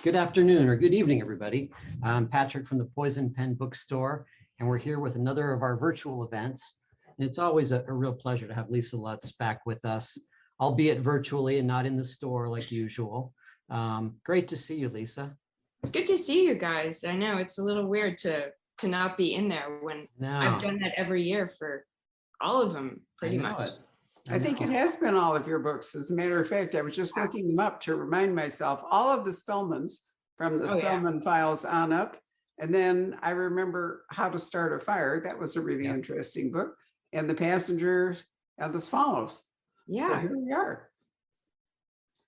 Good afternoon or good evening, everybody. I'm Patrick from the Poison Pen Bookstore, and we're here with another of our virtual events. And it's always a real pleasure to have Lisa Lutz back with us, albeit virtually and not in the store like usual. Great to see you, Lisa. It's good to see you guys. I know it's a little weird to not be in there when I've done that every year for all of them, pretty much. I think it has been all of your books. As a matter of fact, I was just looking them up to remind myself, all of the Spellmans from the Spellman files on up. And then I remember How to Start a Fire. That was a really interesting book. And The Passengers and The Swallows. Yeah. So here we are.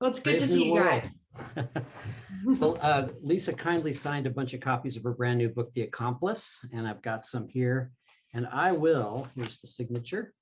Well, it's good to see you guys. Well, Lisa kindly signed a bunch of copies of her brand new book, The Accomplice, and I've got some here. And I will, here's the signature.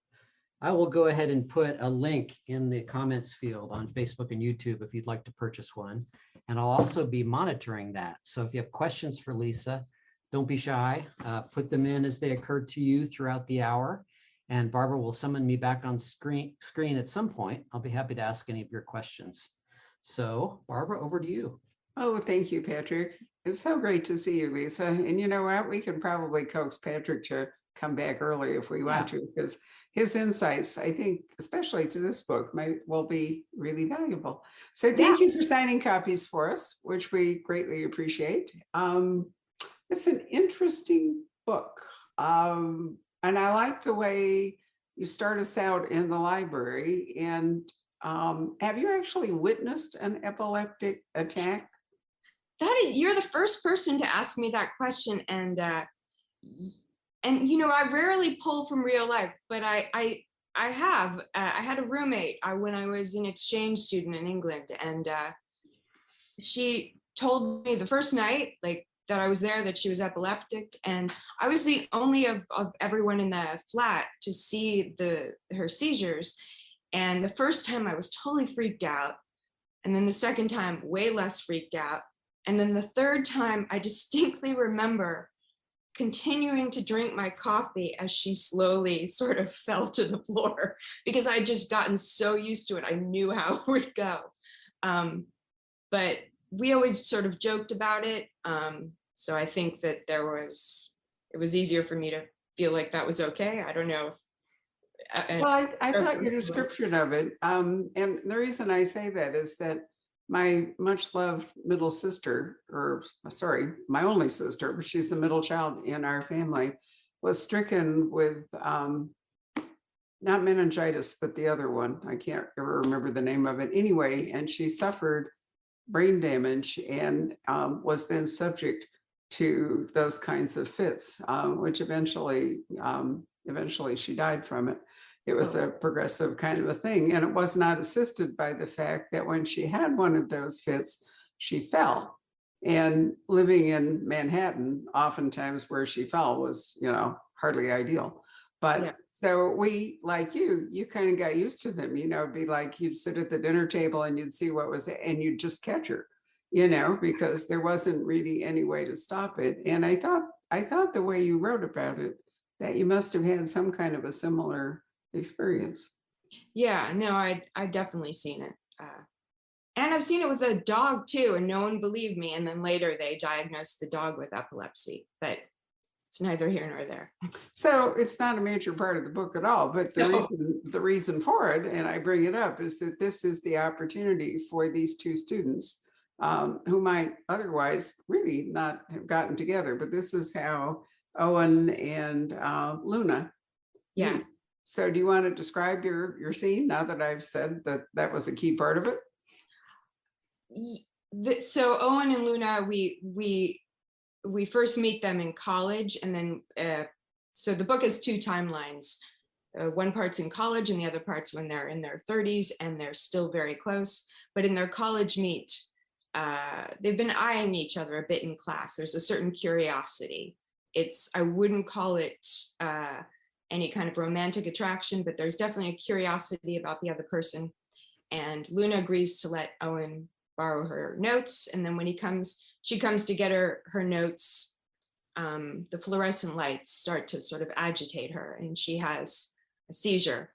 I will go ahead and put a link in the comments field on Facebook and YouTube if you'd like to purchase one. And I'll also be monitoring that. So if you have questions for Lisa, don't be shy. Put them in as they occur to you throughout the hour. And Barbara will summon me back on screen at some point. I'll be happy to ask any of your questions. So Barbara, over to you. Oh, thank you, Patrick. It's so great to see you, Lisa. And you know what? We can probably coax Patrick to come back early if we want to, because his insights, I think, especially to this book, will be really valuable. So thank you for signing copies for us, which we greatly appreciate. It's an interesting book. And I like the way you start us out in the library. And have you actually witnessed an epileptic attack? You're the first person to ask me that question. And you know, I rarely pull from real life, but I had a roommate when I was an exchange student in England, and she told me the first night, like, that I was there, that she was epileptic, and I was the only of everyone in the flat to see her seizures. And the first time I was totally freaked out, and then the second time way less freaked out, and then the third time I distinctly remember continuing to drink my coffee as she slowly sort of fell to the floor, because I'd just gotten so used to it. I knew how it would go. But we always sort of joked about it. So I think that it was easier for me to feel like that was okay. I don't know if. Well, I thought your description of it, and the reason I say that is that my much loved middle sister, or sorry, my only sister, but she's the middle child in our family, was stricken with not meningitis, but the other one. I can't ever remember the name of it. Anyway, and she suffered brain damage and was then subject to those kinds of fits, which eventually she died from it. It was a progressive kind of a thing, and it was not assisted by the fact that when she had one of those fits, she fell. And living in Manhattan, oftentimes where she fell was, hardly ideal. But so we, like you kind of got used to them, it'd be like you'd sit at the dinner table and you'd see what was, and you'd just catch her, because there wasn't really any way to stop it. And I thought the way you wrote about it, that you must have had some kind of a similar experience. Yeah, no, I definitely seen it. And I've seen it with a dog too, and no one believed me. And then later they diagnosed the dog with epilepsy, but it's neither here nor there. So it's not a major part of the book at all, but the reason for it, and I bring it up, is that this is the opportunity for these two students who might otherwise really not have gotten together, but this is how Owen and Luna. Yeah. So do you want to describe your scene now that I've said that was a key part of it? So Owen and Luna, we first meet them in college, and then so the book has two timelines. One part's in college and the other part's when they're in their 30s and they're still very close. But in their college meet, they've been eyeing each other a bit in class. There's a certain curiosity. I wouldn't call it any kind of romantic attraction, but there's definitely a curiosity about the other person. And Luna agrees to let Owen borrow her notes. And then when she comes to get her notes, the fluorescent lights start to sort of agitate her, and she has a seizure.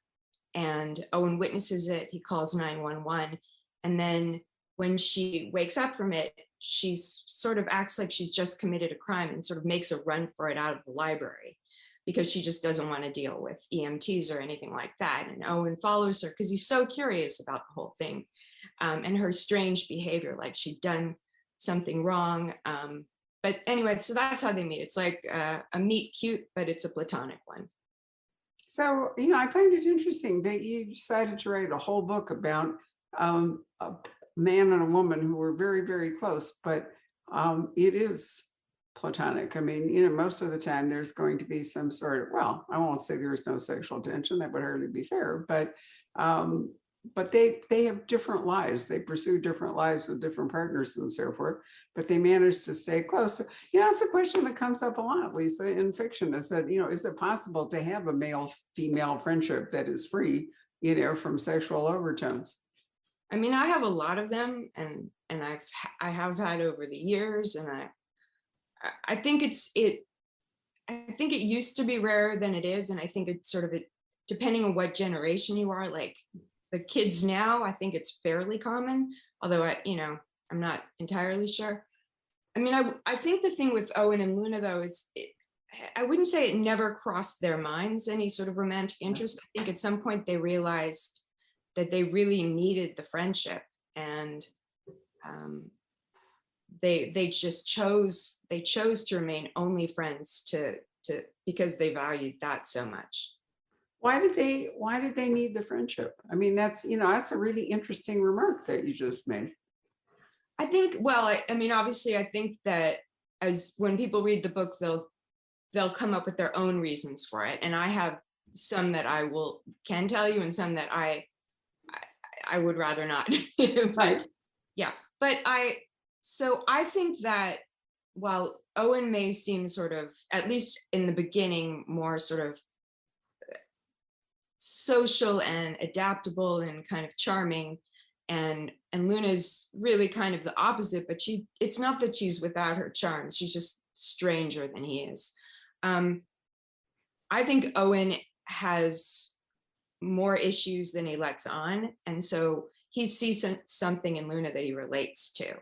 And Owen witnesses it. He calls 911. And then when she wakes up from it, she's sort of acts like she's just committed a crime and sort of makes a run for it out of the library because she just doesn't want to deal with EMTs or anything like that. And Owen follows her because he's so curious about the whole thing, and her strange behavior, like she'd done something wrong. But anyway, so that's how they meet. It's like a meet cute, but it's a platonic one. So, you know, I find it interesting that you decided to write a whole book about a man and a woman who were very, very close, but it is platonic. I mean, you know, most of the time there's going to be some sort of, well, I won't say there was no sexual tension, that would hardly be fair, but they have different lives. They pursue different lives with different partners and so forth, but they manage to stay close. So, you know, it's a question that comes up a lot, Lisa, in fiction, is that, you know, is it possible to have a male-female friendship that is free, you know, from sexual overtones? I mean, I have a lot of them, and I have had over the years, and I think I think it used to be rarer than it is, and I think it's sort of depending on what generation you are. Like the kids now, I think it's fairly common, although I'm not entirely sure. I mean, I think the thing with Owen and Luna though is I wouldn't say it never crossed their minds any sort of romantic interest. I think at some point they realized that they really needed the friendship, and they just chose to remain only friends because they valued that so much. Why did they need the friendship? I mean, that's, you know, that's a really interesting remark that you just made. I think, well, I mean, obviously, I think that as when people read the book, they'll come up with their own reasons for it. And I have some that can tell you, and some that I would rather not. Right. Yeah, but I think that while Owen may seem sort of, at least in the beginning, more sort of social and adaptable and kind of charming, and Luna's really kind of the opposite, but it's not that she's without her charm, she's just stranger than he is. I think Owen has more issues than he lets on, and so he sees something in Luna that he relates to,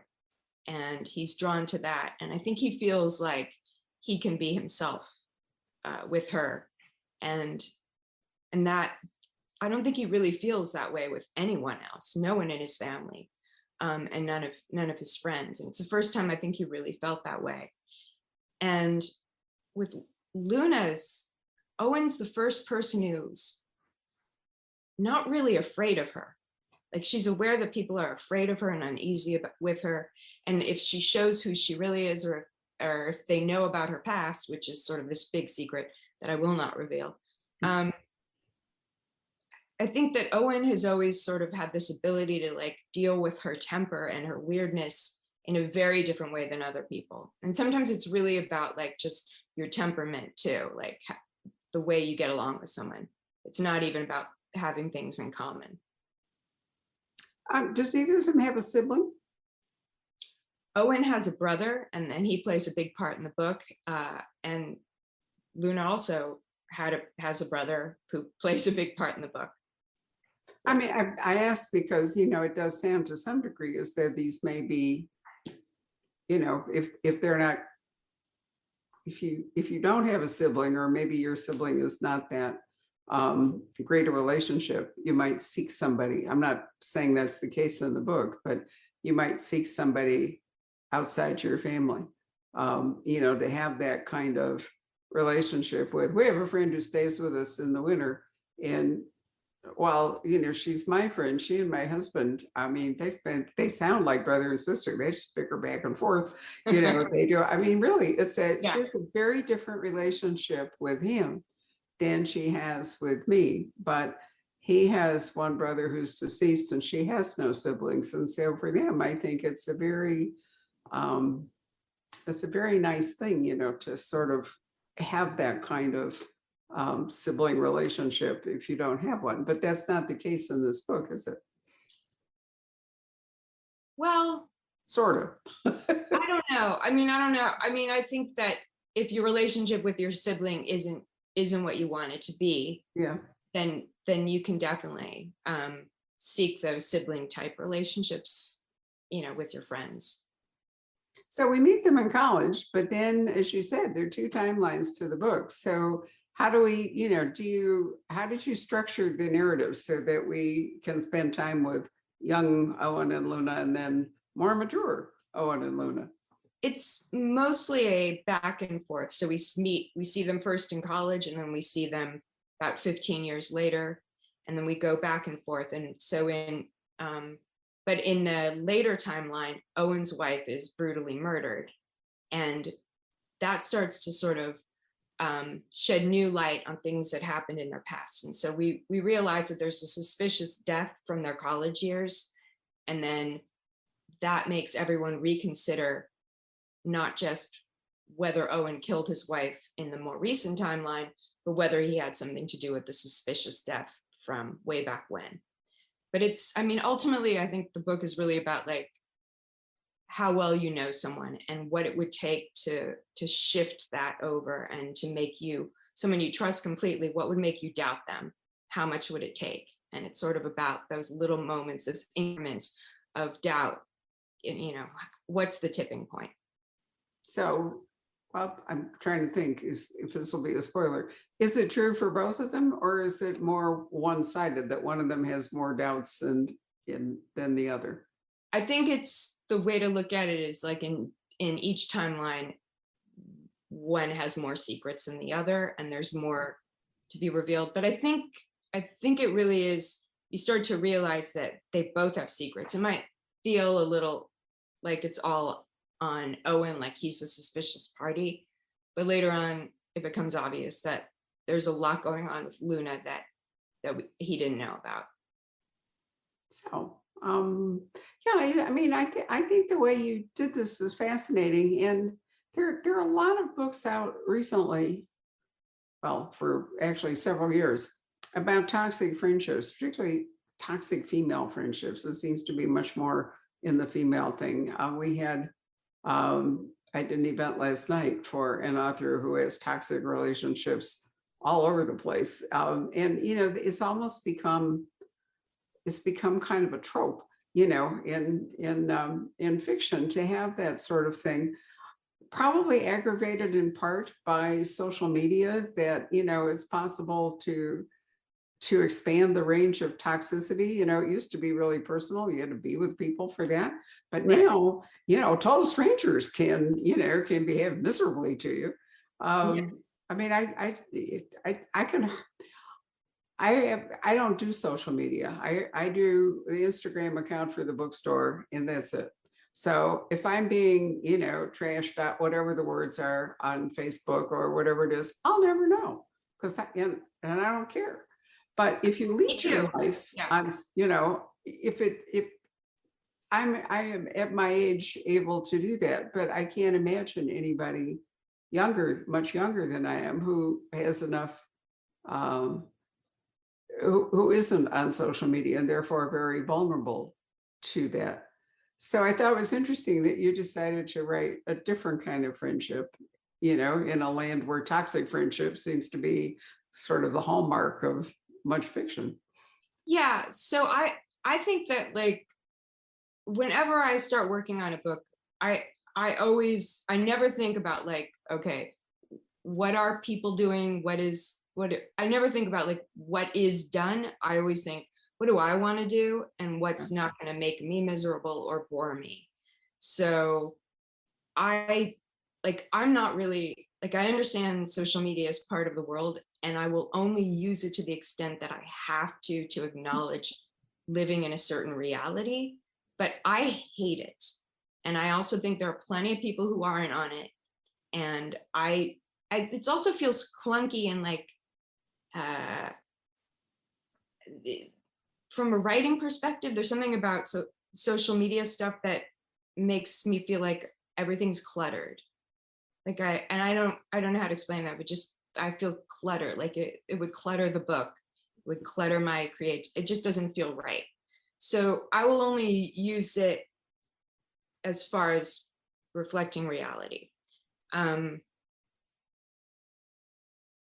and he's drawn to that, and I think he feels like he can be himself with her, and that I don't think he really feels that way with anyone else, no one in his family, and none of his friends. And it's the first time I think he really felt that way. And with Luna's, Owen's the first person who's not really afraid of her. Like, she's aware that people are afraid of her and uneasy with her. And if she shows who she really is, or if they know about her past, which is sort of this big secret that I will not reveal, I think that Owen has always sort of had this ability to like deal with her temper and her weirdness in a very different way than other people. And sometimes it's really about like just your temperament too, like the way you get along with someone. It's not even about having things in common. Does either of them have a sibling? Owen has a brother, and then he plays a big part in the book. And Luna also has a brother who plays a big part in the book. I mean, I asked because, you know, it does sound to some degree as though these may be, you know, if they're not, if you don't have a sibling, or maybe your sibling is not that great a relationship, you might seek somebody. I'm not saying that's the case in the book, but you might seek somebody outside your family, you know, to have that kind of relationship with. We have a friend who stays with us in the winter, and while, you know, she's my friend, she and my husband, I mean, they sound like brother and sister. They just bicker back and forth, you know, what they do. I mean, really, she has a very different relationship with him than she has with me. But he has one brother who's deceased, and she has no siblings. And so for them, I think it's a very nice thing, you know, to sort of have that kind of sibling relationship if you don't have one. But that's not the case in this book, is it? Well, sort of. I don't know. I mean, I think that if your relationship with your sibling isn't what you want it to be, yeah, then you can definitely seek those sibling type relationships, you know, with your friends. So we meet them in college, but then, as you said, there are two timelines to the book. So how do we, how did you structure the narrative so that we can spend time with young Owen and Luna and then more mature Owen and Luna? It's mostly a back and forth. So we see them first in college, and then we see them about 15 years later, and then we go back and forth. And so but in the later timeline, Owen's wife is brutally murdered, and that starts to sort of shed new light on things that happened in their past. And so we realize that there's a suspicious death from their college years, and then that makes everyone reconsider not just whether Owen killed his wife in the more recent timeline, but whether he had something to do with the suspicious death from way back when. But ultimately, I think the book is really about like how well you know someone and what it would take to shift that over and to make you someone you trust completely. What would make you doubt them? How much would it take? And it's sort of about those little moments, those increments of doubt. What's the tipping point? So, well, I'm trying to think if this will be a spoiler. Is it true for both of them, or is it more one-sided that one of them has more doubts than the other? I think it's the way to look at it is like in each timeline, one has more secrets than the other, and there's more to be revealed. But I think it really is, you start to realize that they both have secrets. It might feel a little like it's all on Owen, like he's a suspicious party, but later on it becomes obvious that there's a lot going on with Luna that he didn't know about. So yeah, I think the way you did this is fascinating, and there are a lot of books out recently, well, for actually several years, about toxic friendships, particularly toxic female friendships. It seems to be much more in the female thing. I did an event last night for an author who has toxic relationships all over the place. And, it's almost become kind of a trope, in fiction to have that sort of thing, probably aggravated in part by social media, that, it's possible to expand the range of toxicity. It used to be really personal. You had to be with people for that. But now, total strangers can behave miserably to you. I don't do social media. I do the Instagram account for the bookstore, and that's it. So if I'm being, trashed out, whatever the words are on Facebook or whatever it is, I'll never know, because and I don't care. But if you lead your life, I am at my age able to do that, but I can't imagine anybody much younger than I am, who has enough, who isn't on social media and therefore very vulnerable to that. So I thought it was interesting that you decided to write a different kind of friendship, in a land where toxic friendship seems to be sort of the hallmark of much fiction. Yeah, so I think that, like, whenever I start working on a book, I never think about, like, okay, what are people doing? I never think about, like, what is done. I always think, what do I want to do, and what's not going to make me miserable or bore me? So I'm not really, like, I understand social media is part of the world, and I will only use it to the extent that I have to acknowledge living in a certain reality. But I hate it. And I also think there are plenty of people who aren't on it. And it also feels clunky, and like, from a writing perspective, there's something about social media stuff that makes me feel like everything's cluttered. Like I don't know how to explain that, but just, I feel cluttered. Like it would clutter the book, it would clutter my it just doesn't feel right. So I will only use it as far as reflecting reality.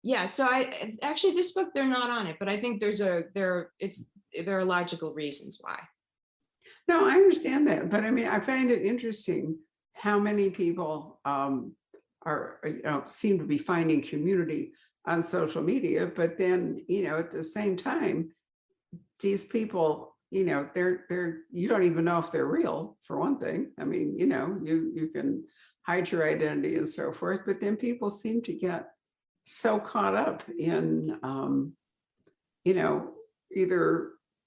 Yeah, so actually this book, they're not on it, but I think there are logical reasons why. No, I understand that, but I mean, I find it interesting how many people are, seem to be finding community on social media, but then, at the same time, these people, you don't even know if they're real, for one thing. I mean, you can hide your identity and so forth, but then people seem to get so caught up in,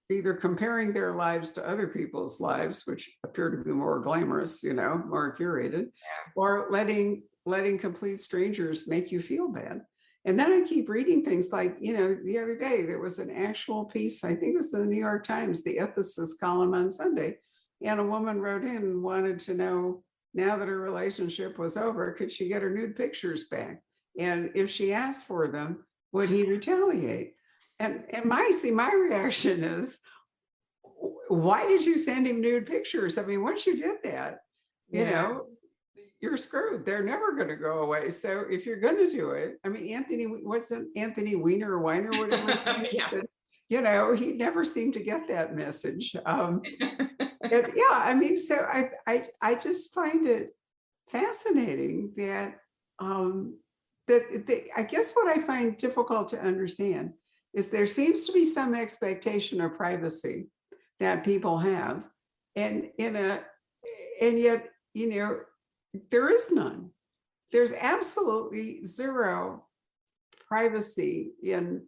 either comparing their lives to other people's lives, which appear to be more glamorous, more curated, or letting complete strangers make you feel bad. And then I keep reading things like, the other day there was an actual piece, I think it was in the New York Times, the ethicist column on Sunday, and a woman wrote in and wanted to know, now that her relationship was over, could she get her nude pictures back? And if she asked for them, would he retaliate? And my reaction is, why did you send him nude pictures? I mean, once you did that, you're screwed. They're never going to go away. So if you're going to do it, I mean, Anthony Weiner or Weiner, whatever, he never seemed to get that message. I mean, so I just find it fascinating that I guess what I find difficult to understand is there seems to be some expectation of privacy that people have, and yet, there is none. There's absolutely zero privacy in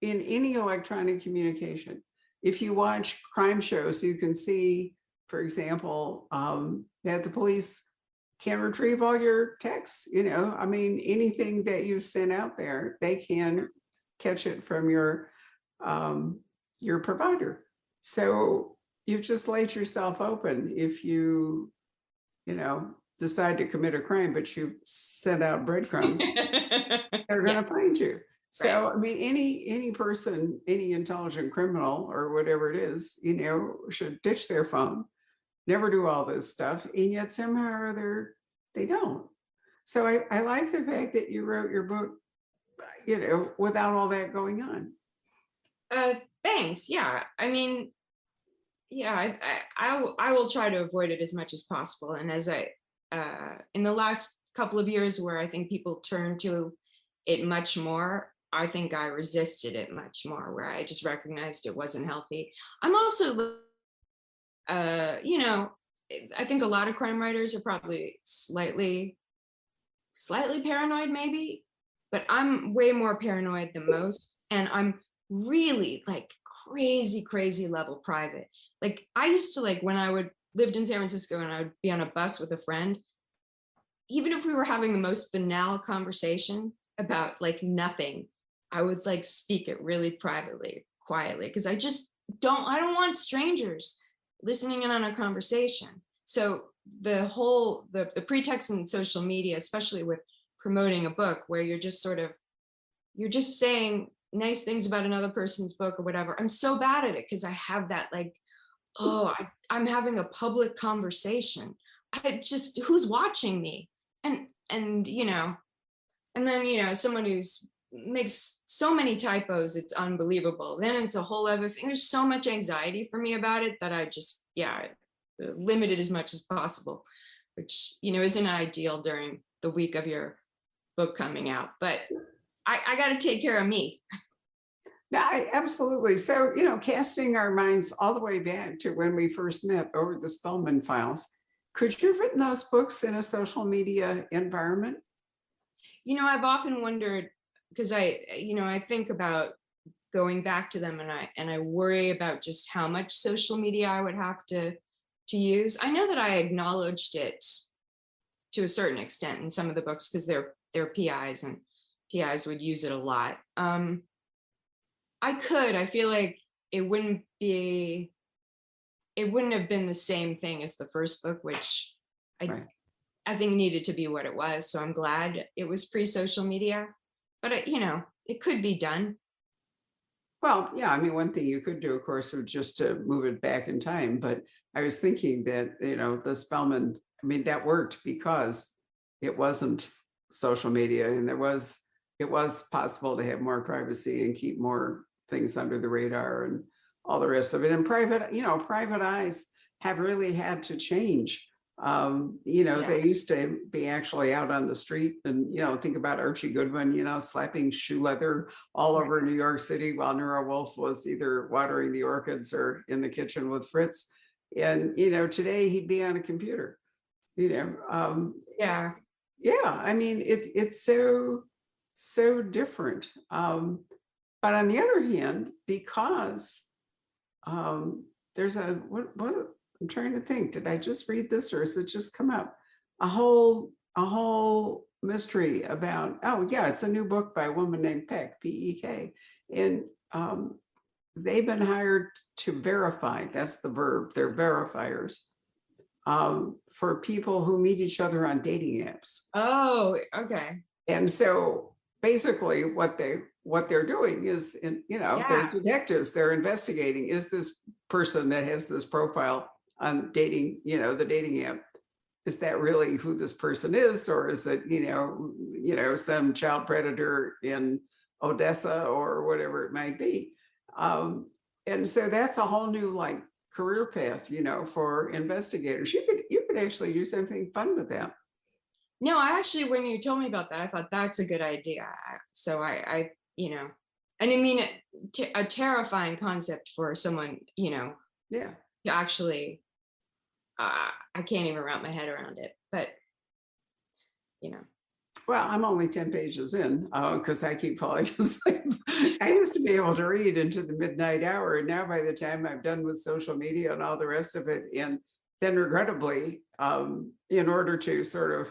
any electronic communication. If you watch crime shows, you can see, for example, that the police can retrieve all your texts. I mean, anything that you sent out there, they can catch it from your provider. So you've just laid yourself open if you decide to commit a crime, but you sent out breadcrumbs, they're going to find you. So, right. I mean, any person, any intelligent criminal or whatever it is, should ditch their phone, never do all this stuff. And yet somehow or other, they don't. So I like the fact that you wrote your book, without all that going on. Thanks. Yeah. I mean, yeah, I will try to avoid it as much as possible. And as in the last couple of years where I think people turn to it much more, I think I resisted it much more, where I just recognized it wasn't healthy. I'm also, I think a lot of crime writers are probably slightly paranoid maybe, but I'm way more paranoid than most. And I'm really like crazy level private. Like I used to, like when I lived in San Francisco and I would be on a bus with a friend, even if we were having the most banal conversation about like nothing, I would like speak it really privately, quietly, because I don't want strangers listening in on a conversation. So the pretext in social media, especially with promoting a book where you're just saying nice things about another person's book or whatever. I'm so bad at it because I have that like, I'm having a public conversation. Who's watching me? And then, someone who's makes so many typos, it's unbelievable. Then it's a whole other thing. There's so much anxiety for me about it that I just, limit it as much as possible, which, isn't ideal during the week of your book coming out, but I got to take care of me. No, absolutely. So, casting our minds all the way back to when we first met over the Spellman files, could you have written those books in a social media environment? I've often wondered, because I think about going back to them, and I worry about just how much social media I would have to use. I know that I acknowledged it to a certain extent in some of the books because they're PIs and PIs would use it a lot. I feel like it wouldn't have been the same thing as the first book, which I think needed to be what it was. So I'm glad it was pre-social media, but it could be done. Well, yeah, I mean, one thing you could do, of course, would just to move it back in time. But I was thinking that, the Spellman, I mean, that worked because it wasn't social media and it was possible to have more privacy and keep more things under the radar and all the rest of it. And private eyes have really had to change They used to be actually out on the street and, think about Archie Goodwin, slapping shoe leather all over New York City while Nora Wolfe was either watering the orchids or in the kitchen with Fritz. And, today he'd be on a computer, Yeah. I mean, it's so different. But on the other hand, because there's what I'm trying to think, did I just read this or has it just come up? A whole mystery about, it's a new book by a woman named Peck, P-E-K. And they've been hired to verify, that's the verb, they're verifiers, for people who meet each other on dating apps. Oh, okay. And so basically what they're doing is, they're detectives, they're investigating, is this person that has this profile on dating, the dating app, is that really who this person is? Or is it, some child predator in Odessa or whatever it might be? And so that's a whole new career path, for investigators. You could actually do something fun with that. No, I actually, when you told me about that, I thought that's a good idea. So I and I mean, a terrifying concept for someone, to actually, I can't even wrap my head around it, but, Well, I'm only 10 pages in because I keep falling asleep. I used to be able to read into the midnight hour. And now by the time I'm done with social media and all the rest of it, and then regrettably, in order to sort of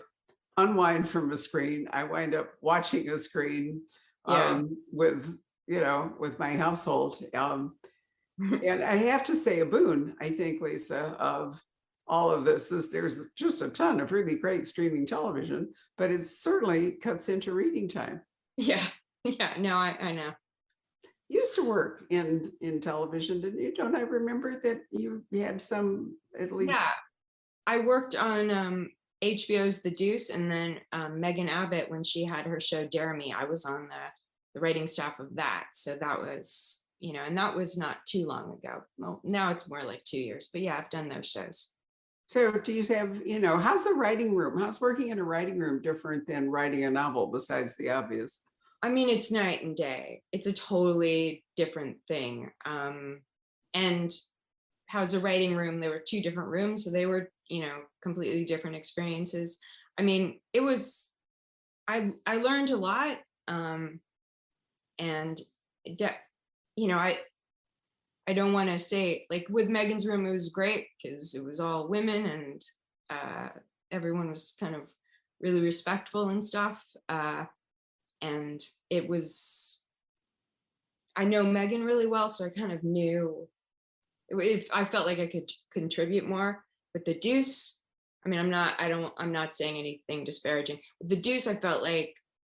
unwind from a screen, I wind up watching a screen with my household. And I have to say a boon, I think, Lisa, of all of this is there's just a ton of really great streaming television, but it certainly cuts into reading time. Yeah. No, I know. You used to work in television, didn't you? Don't I remember that you had some, at least? Yeah, I worked on HBO's The Deuce, and then Megan Abbott, when she had her show Dare Me, I was on the writing staff of that. So that was, and that was not too long ago. Well, now it's more like 2 years, but yeah, I've done those shows. So do you have, how's the writing room? How's working in a writing room different than writing a novel, besides the obvious? I mean, it's night and day. It's a totally different thing. And how's a writing room? There were 2 different rooms, so they were, completely different experiences. I mean, it was, I learned a lot. And, I don't want to say, like with Megan's room, it was great because it was all women and everyone was kind of really respectful and stuff. And it was, I know Megan really well, so I kind of knew, I felt like I could contribute more. With The Deuce, I mean, I'm not saying anything disparaging. With The Deuce, I felt like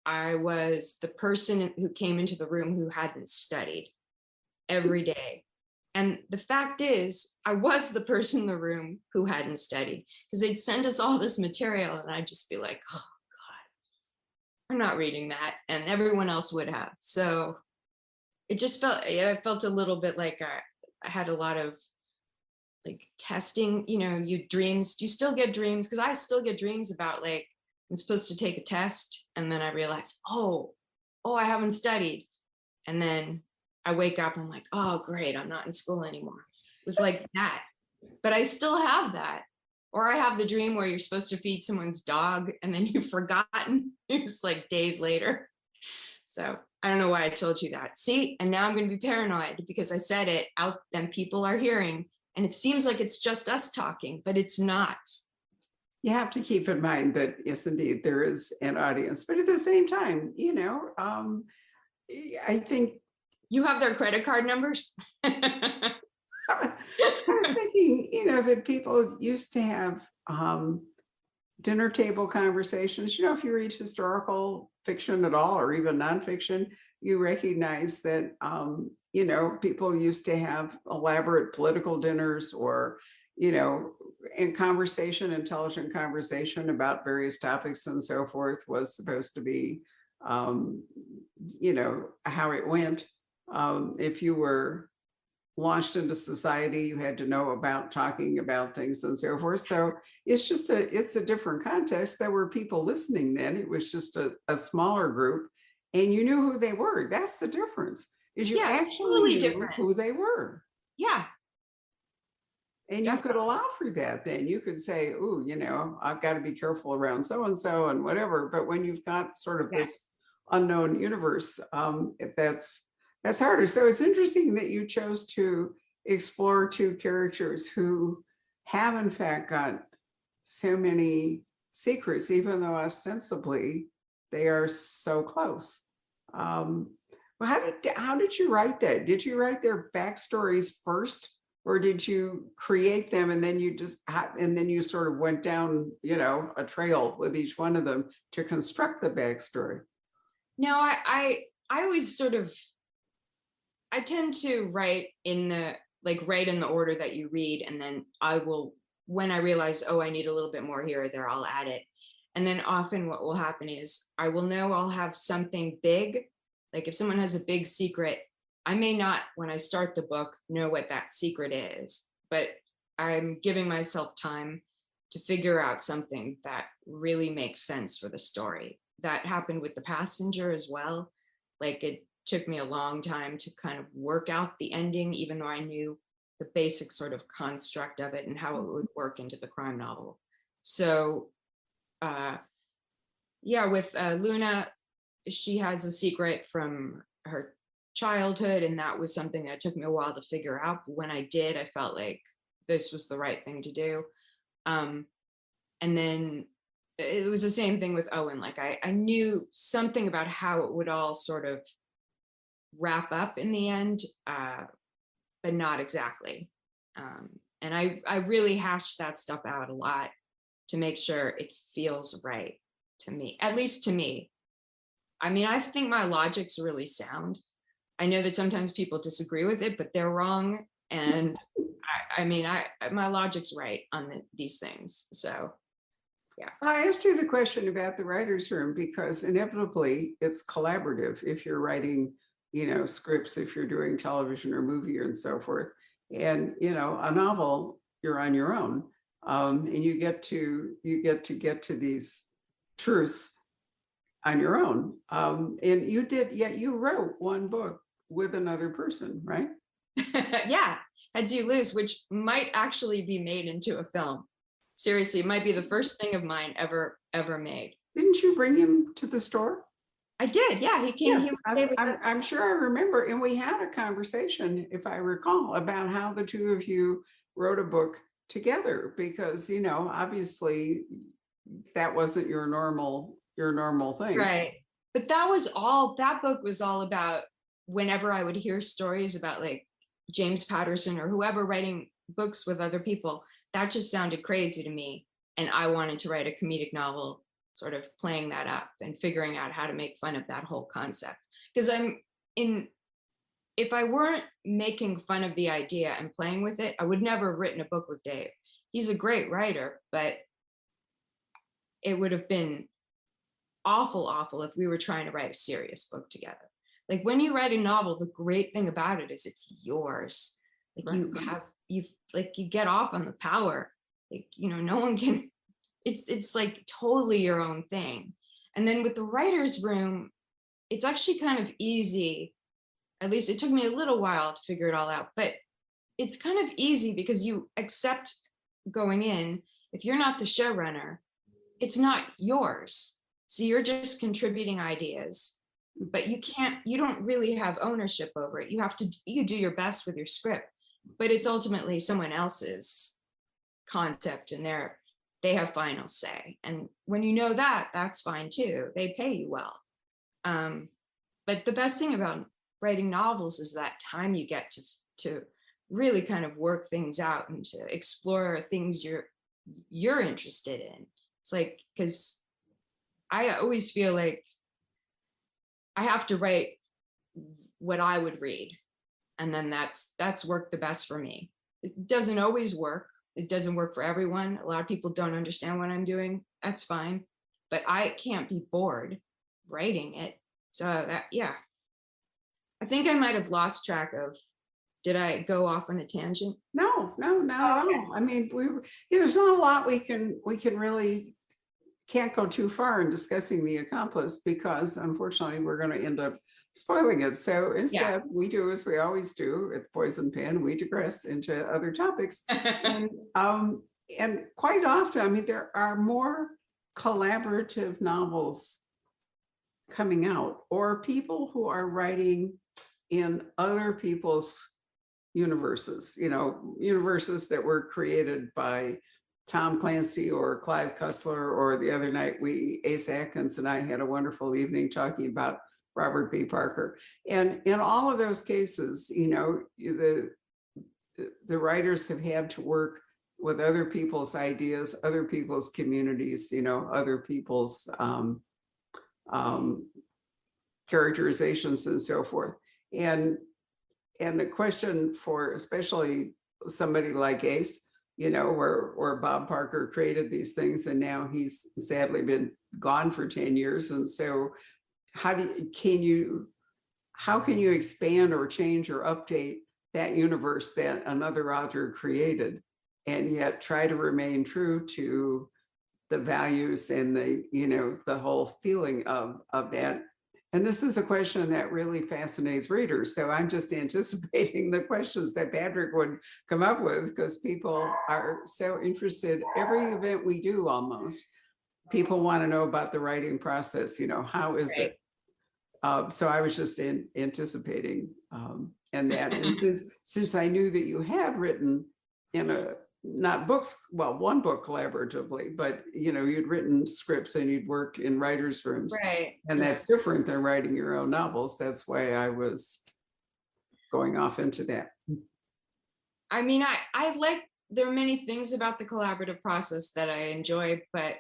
I was the person who came into the room who hadn't studied every day. And the fact is, I was the person in the room who hadn't studied, because they'd send us all this material and I'd just be like, oh God, I'm not reading that. And everyone else would have. So it just felt a little bit like I had a lot of like testing, you still get dreams, because I still get dreams about like, I'm supposed to take a test. And then I realized, oh, I haven't studied. And then I wake up and I'm like, oh, great, I'm not in school anymore. It was like that, but I still have that. Or I have the dream where you're supposed to feed someone's dog and then you've forgotten. It was like days later. So I don't know why I told you that. See, and now I'm going to be paranoid because I said it out and people are hearing, and it seems like it's just us talking, but it's not. You have to keep in mind that, yes, indeed, there is an audience, but at the same time, I think you have their credit card numbers. I was thinking, that people used to have dinner table conversations. If you read historical fiction at all, or even nonfiction, you recognize that, people used to have elaborate political dinners, or, and intelligent conversation about various topics and so forth was supposed to be, how it went. If you were launched into society, you had to know about talking about things and so forth. So it's a different context. There were people listening then. It was just a smaller group, and you knew who they were. That's the difference, is you Yeah, it's actually totally knew different. who they were. Yeah. And you could allow for that then. You could say, oh, I've got to be careful around so-and-so and whatever. But when you've got sort of this unknown universe, that's harder. So it's interesting that you chose to explore two characters who have in fact got so many secrets, even though ostensibly they are so close. Well, how did you write that? Did you write their backstories first, or did you create them and then you sort of went down, a trail with each one of them to construct the backstory? No, I always sort of, I tend to write in the order that you read, and then I will, when I realize, oh, I need a little bit more here or there, I'll add it. And then often what will happen is I will know I'll have something big. Like if someone has a big secret, I may not, when I start the book, know what that secret is, but I'm giving myself time to figure out something that really makes sense for the story. That happened with The Passenger as well. Like it took me a long time to kind of work out the ending, even though I knew the basic sort of construct of it and how it would work into the crime novel. So with Luna, she has a secret from her childhood, and that was something that took me a while to figure out. But when I did, I felt like this was the right thing to do. And then it was the same thing with Owen. Like I knew something about how it would all sort of wrap up in the end, but not exactly. And I really hashed that stuff out a lot to make sure it feels right to me, at least to me. I mean, I think my logic's really sound. I know that sometimes people disagree with it, but they're wrong. And my logic's right on these things. So, yeah. I asked you the question about the writer's room because inevitably it's collaborative if you're writing, scripts, if you're doing television or movie and so forth. And, a novel, you're on your own. And you get to get to these truths on your own. And you wrote one book with another person, right? Yeah, Heads You Lose, which might actually be made into a film. Seriously, it might be the first thing of mine ever made. Didn't you bring him to the store? I did, yeah. He came. Yes, I'm sure I remember, and we had a conversation, if I recall, about how the two of you wrote a book together, because obviously that wasn't your normal thing, right? But that book was all about, whenever I would hear stories about like James Patterson or whoever writing books with other people, that just sounded crazy to me, and I wanted to write a comedic novel sort of playing that up and figuring out how to make fun of that whole concept. Because if I weren't making fun of the idea and playing with it, I would never have written a book with Dave. He's a great writer, but it would have been awful if we were trying to write a serious book together. Like when you write a novel, the great thing about it is it's yours. Like right. you get off on the power. Like, no one can, it's like totally your own thing. And then with the writer's room, it's actually kind of easy. At least it took me a little while to figure it all out, but it's kind of easy because you accept going in, if you're not the showrunner, it's not yours. So you're just contributing ideas, but you don't really have ownership over it. You do your best with your script, but it's ultimately someone else's concept, and they have final say. And when you know that, that's fine too. They pay you well. But the best thing about writing novels is that time you get to really kind of work things out and to explore things you're interested in. It's like, because I always feel like I have to write what I would read, and then that's worked the best for me. It doesn't always work. It doesn't work for everyone. A lot of people don't understand what I'm doing. That's fine, but I can't be bored writing it. So I think I might have lost track of did I go off on a tangent? No, not at Okay. all. I mean, there's not a lot we can really can't go too far in discussing The Accomplice because unfortunately we're going to end up spoiling it. So instead, we do as we always do at Poison Pen, we digress into other topics. And quite often, I mean, there are more collaborative novels coming out, or people who are writing in other people's universes, universes that were created by Tom Clancy or Clive Cussler, or the other night Ace Atkins and I had a wonderful evening talking about Robert B. Parker. And in all of those cases, the writers have had to work with other people's ideas, other people's communities, other people's characterizations and so forth. And the question for especially somebody like Ace, where Bob Parker created these things and now he's sadly been gone for 10 years. And so how can you expand or change or update that universe that another author created and yet try to remain true to the values and the whole feeling of that? And this is a question that really fascinates readers. So I'm just anticipating the questions that Patrick would come up with, because people are so interested. Every event we do, almost, people want to know about the writing process. How is it? So I was just anticipating, and that since I knew that you had written in not books, well, one book collaboratively, but you'd written scripts and you'd worked in writers' rooms, Right. and that's different than writing your own novels. That's why I was going off into that. I mean, I like, there are many things about the collaborative process that I enjoy, but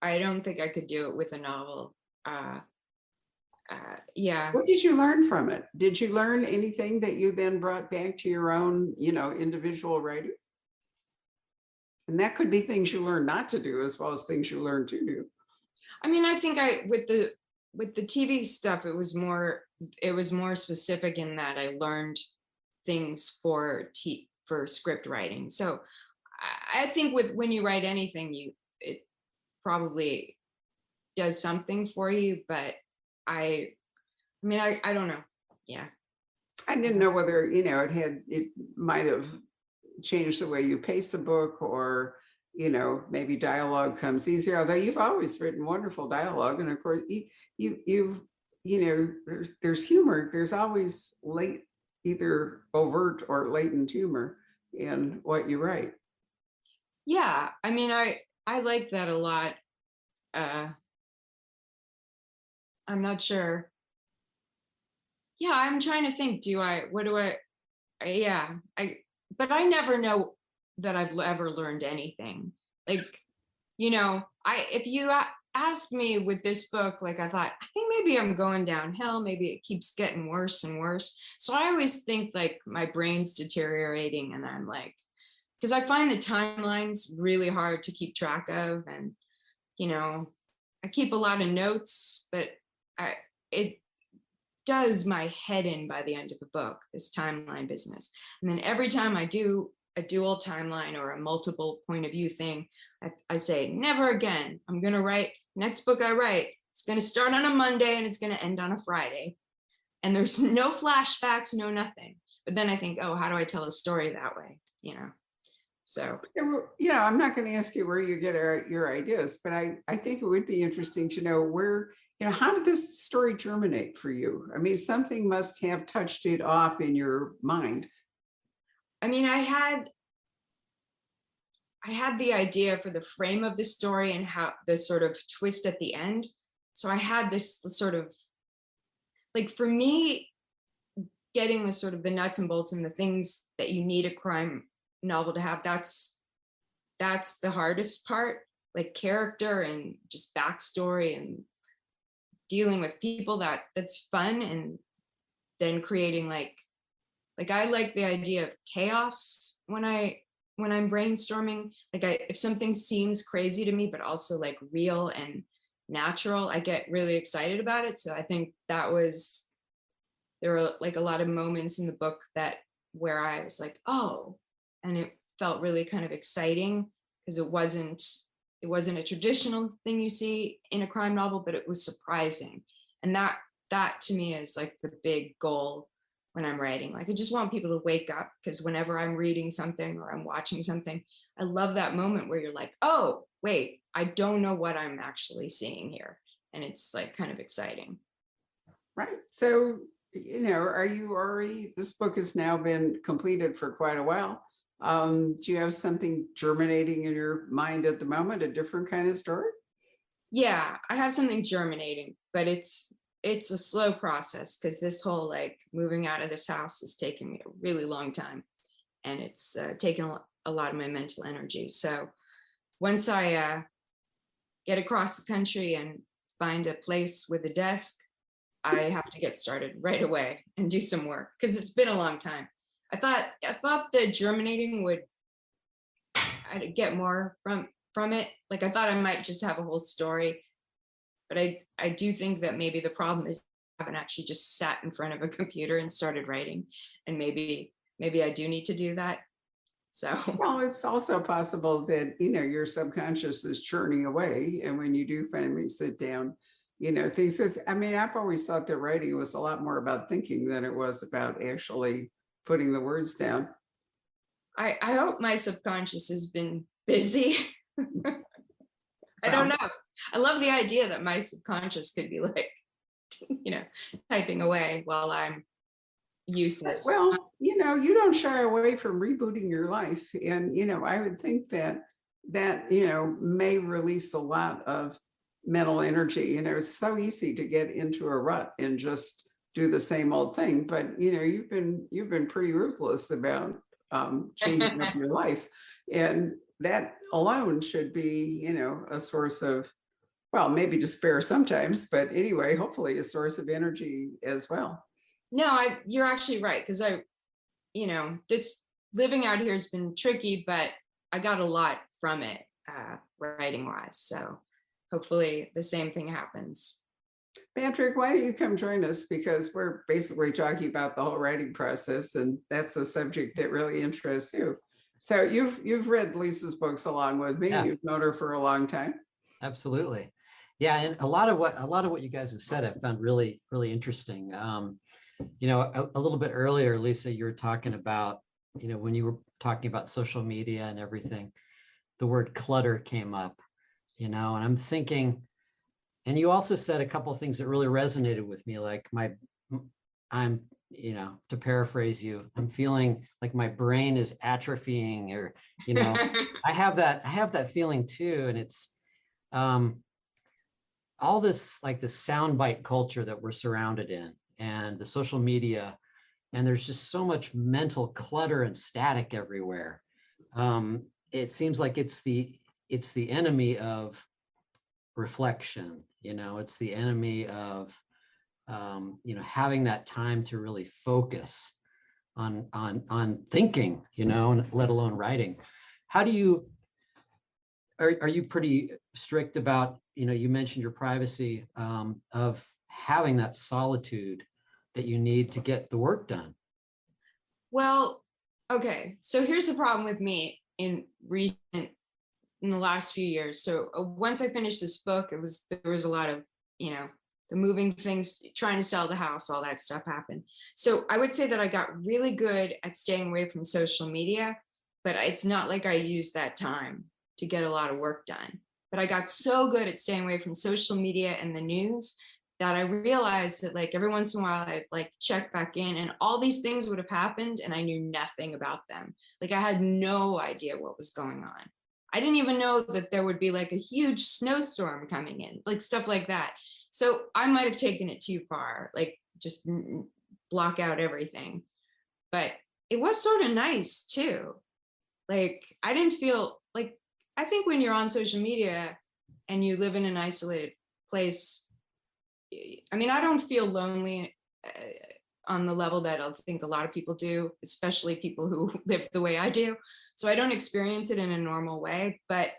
I don't think I could do it with a novel. Yeah. What did you learn from it? Did you learn anything that you then brought back to your own, individual writing? And that could be things you learn not to do as well as things you learn to do. I mean, I think with the TV stuff, it was more specific in that I learned things for script writing. So I think when you write anything, it probably does something for you, but I don't know. Yeah. I didn't know whether, it might have changed the way you pace the book, or, maybe dialogue comes easier, although you've always written wonderful dialogue. And of course, there's humor. There's always either overt or latent humor in what you write. Yeah. I mean, I like that a lot. I'm not sure. Yeah, I'm trying to think, but I never know that I've ever learned anything. Like, if you asked me with this book, like I thought, I think maybe I'm going downhill, maybe it keeps getting worse and worse. So I always think like my brain's deteriorating, and I'm like, because I find the timelines really hard to keep track of. And, I keep a lot of notes, but it does my head in by the end of the book, this timeline business. And then every time I do a dual timeline or a multiple point of view thing, I say, never again. I'm going to write, next book I write, it's going to start on a Monday and it's going to end on a Friday. And there's no flashbacks, no nothing. But then I think, oh, how do I tell a story that way? So. Yeah, I'm not going to ask you where you get your ideas, but I think it would be interesting to know where, how did this story germinate for you? I mean, something must have touched it off in your mind. I mean, I had the idea for the frame of the story and how the sort of twist at the end. So I had this sort of, like, for me, getting the sort of the nuts and bolts and the things that you need a crime novel to have, that's the hardest part, like character and just backstory and dealing with people. That's fun. And then creating like I like the idea of chaos when I'm brainstorming. Like if something seems crazy to me, but also like real and natural, I get really excited about it. So I think there were like a lot of moments in the book that where I was like, oh, and it felt really kind of exciting because it wasn't a traditional thing you see in a crime novel, but it was surprising. And that to me is like the big goal when I'm writing. Like, I just want people to wake up, because whenever I'm reading something or I'm watching something, I love that moment where you're like, oh, wait, I don't know what I'm actually seeing here. And it's like kind of exciting. Right. So, are you already, this book has now been completed for quite a while. Do you have something germinating in your mind at the moment, a different kind of story? Yeah, I have something germinating, but it's a slow process, because this whole like moving out of this house is taking me a really long time, and it's taken a lot of my mental energy. So once I get across the country and find a place with a desk, I have to get started right away and do some work, because it's been a long time. I thought the germinating I'd get more from it. Like, I thought I might just have a whole story, but I do think that maybe the problem is I haven't actually just sat in front of a computer and started writing, and maybe I do need to do that. So Well, it's also possible that, your subconscious is churning away. And when you do finally sit down, things, I've always thought that writing was a lot more about thinking than it was about actually putting the words down. I hope my subconscious has been busy. I don't know. I love the idea that my subconscious could be like, typing away while I'm useless. Well, you don't shy away from rebooting your life. And, I would think that may release a lot of mental energy. It's so easy to get into a rut and just do the same old thing. But, you've been pretty ruthless about changing up your life. And that alone should be, a source of, well, maybe despair sometimes, but anyway, hopefully a source of energy as well. No, you're actually right, because this living out here has been tricky, but I got a lot from it, writing wise. So hopefully the same thing happens. Patrick, why don't you come join us? Because we're basically talking about the whole writing process, and that's a subject that really interests you. So you've read Lisa's books along with me. Yeah. You've known her for a long time. Absolutely. Yeah, and a lot of what you guys have said, I found really, really interesting. A little bit earlier, Lisa, you were talking about, when you were talking about social media and everything, the word clutter came up, and I'm thinking, and you also said a couple of things that really resonated with me, like I'm, to paraphrase you, I'm feeling like my brain is atrophying, or, I have that feeling too. And it's, all this, like the soundbite culture that we're surrounded in, and the social media, and there's just so much mental clutter and static everywhere. It seems like it's the enemy of reflection. It's the enemy of having that time to really focus on thinking, and let alone writing. How do you are you pretty strict about, you mentioned your privacy, of having that solitude that you need to get the work done? Well, okay. So here's the problem with me in the last few years. So once I finished this book, there was a lot of, the moving things, trying to sell the house, all that stuff happened. So I would say that I got really good at staying away from social media, but it's not like I used that time to get a lot of work done. But I got so good at staying away from social media and the news that I realized that, like, every once in a while I'd like check back in, and all these things would have happened and I knew nothing about them. Like, I had no idea what was going on. I didn't even know that there would be like a huge snowstorm coming in, like stuff like that. So I might have taken it too far, like just block out everything. But it was sort of nice too. Like, I didn't feel like, I think when you're on social media and you live in an isolated place, I don't feel lonely on the level that I think a lot of people do, especially people who live the way I do. So I don't experience it in a normal way, but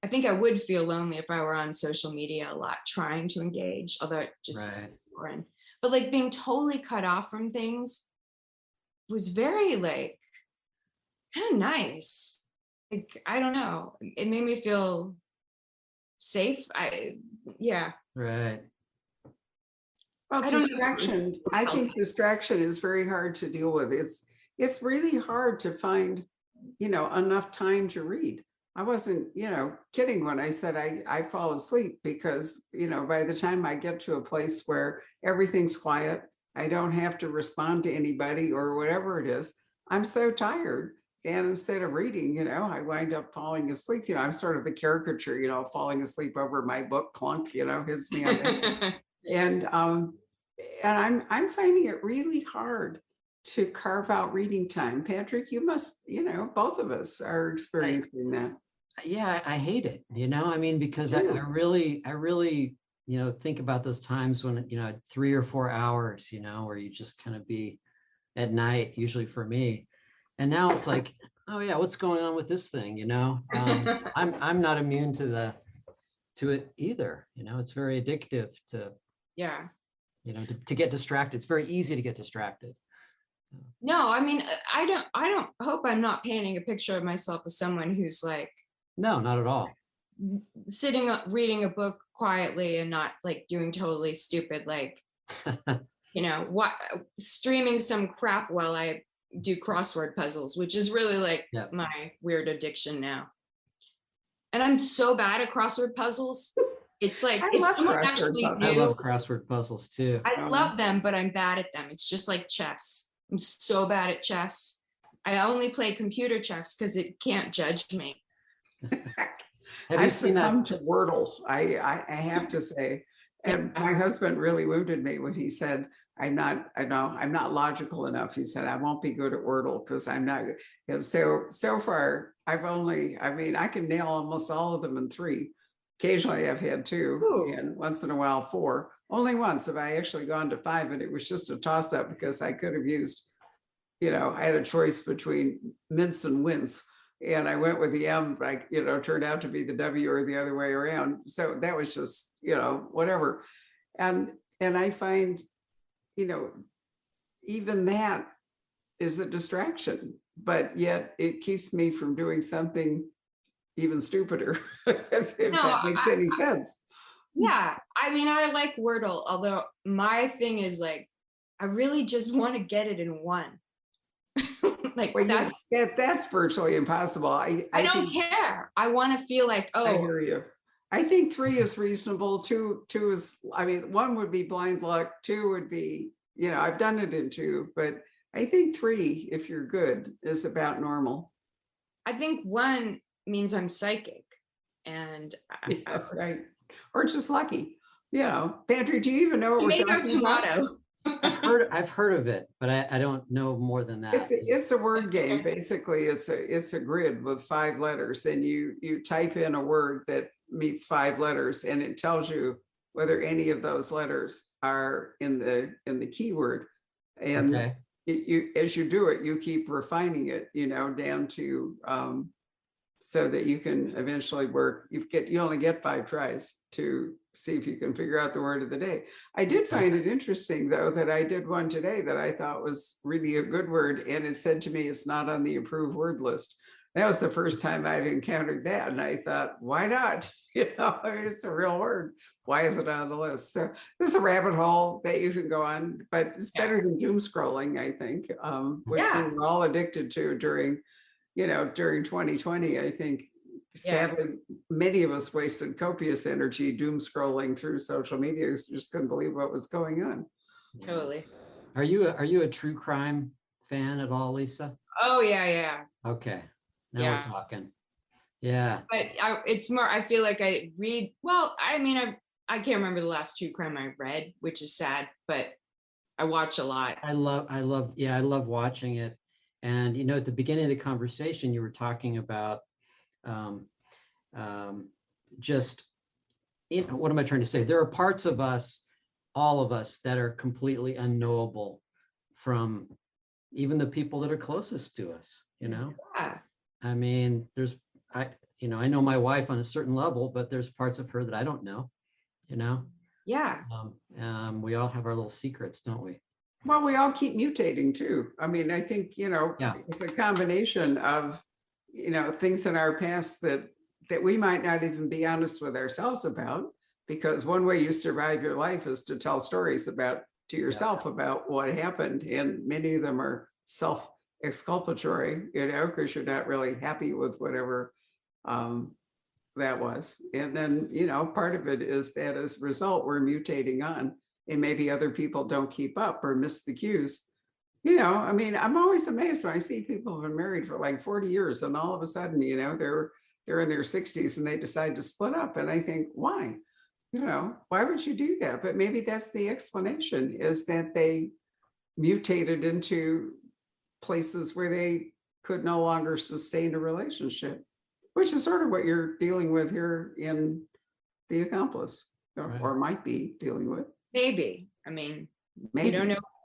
I think I would feel lonely if I were on social media a lot, trying to engage, although it just, Right. boring. But like being totally cut off from things, was very like kind of nice. Like, I don't know. It made me feel safe. Yeah. Right. Well, I don't know. distraction, I think distraction is very hard to deal with. It's really hard to find, enough time to read. I wasn't, kidding when I said I fall asleep because, by the time I get to a place where everything's quiet, I don't have to respond to anybody or whatever it is, I'm so tired. And instead of reading, I wind up falling asleep. I'm sort of the caricature, falling asleep over my book, clunk, hits me on the and I'm finding it really hard to carve out reading time. Patrick, you must, both of us are experiencing that. Yeah, I hate it, I mean, because I Yeah. really, think about those times when, 3 or 4 hours, where you just kind of be at night, usually for me. And now it's like, oh yeah, what's going on with this thing? I'm not immune to it either. It's very addictive to, Yeah. to get distracted. It's very easy to get distracted. No, I mean, I don't hope I'm not painting a picture of myself as someone who's like No, not at all. sitting up reading a book quietly and not like doing totally stupid, like, what streaming some crap while I do crossword puzzles, which is really like Yep. my weird addiction now. And I'm so bad at crossword puzzles. It's like if someone actually I knew, love crossword puzzles too. I love them, but I'm bad at them. It's just like chess. I'm so bad at chess. I only play computer chess because it can't judge me. Have you I've seen that? succumbed to Wordle, I have to say. And my husband really wounded me when he said, I'm not logical enough. He said, I won't be good at Wordle because I'm not. So far, I can nail almost all of them in 3. Occasionally I've had 2, Ooh. and once in a while 4. Only once have I actually gone to 5, and it was just a toss up because I could have used, I had a choice between mince and wince. And I went with the M, but turned out to be the W or the other way around. So that was just, whatever. And I find, even that is a distraction, but yet it keeps me from doing something even stupider, if that makes any sense. Yeah, I mean, I like Wordle, although my thing is like, I really just want to get it in 1. Like Well, that's virtually impossible. I don't care. I want to feel like, I hear you. I think 3 is reasonable. 2 is, 1 would be blind luck. 2 would be, I've done it in 2, but I think 3, if you're good, is about normal. I think 1 means I'm psychic, and Yeah, right, or just lucky. Patrick, do you even know what we're talking about? I've heard of it, but I don't know more than that. It's a word game. Basically, it's a grid with 5 letters, and you type in a word that meets 5 letters, and it tells you whether any of those letters are in the keyword. And Okay. you as you do it, you keep refining it, down to so that you can eventually work. You only get 5 tries to see if you can figure out the word of the day. I did find it interesting, though, that I did one today that I thought was really a good word, and it said to me, it's not on the approved word list. That was the first time I'd encountered that, and I thought, why not? It's a real word. Why is it on the list? So there's a rabbit hole that you can go on, but it's better than doom scrolling, I think, which we were all addicted to during 2020. I think sadly, many of us wasted copious energy doom scrolling through social media. Just couldn't believe what was going on. Totally. Are you a true crime fan at all, Lisa? Oh yeah. Okay, now we're talking. Yeah, but it's more. I feel like I read. Well, I mean, I can't remember the last true crime I read, which is sad, but I watch a lot. I love watching it. And at the beginning of the conversation, you were talking about just, what am I trying to say? There are parts of us, all of us, that are completely unknowable from even the people that are closest to us, Yeah. I mean, I know my wife on a certain level, but there's parts of her that I don't know, Yeah. we all have our little secrets, don't we? Well, we all keep mutating too. I mean, I think, Yeah. it's a combination of, things in our past that we might not even be honest with ourselves about, because one way you survive your life is to tell stories to yourself about what happened. And many of them are self-exculpatory, because you're not really happy with whatever that was. And then, part of it is that as a result, we're mutating on, and maybe other people don't keep up or miss the cues. I mean, I'm always amazed when I see people who've been married for like 40 years and all of a sudden, they're in their 60s and they decide to split up. And I think, why? Why would you do that? But maybe that's the explanation, is that they mutated into places where they could no longer sustain a relationship, which is sort of what you're dealing with here in The Accomplice, or might be dealing with. Maybe. I mean, Maybe.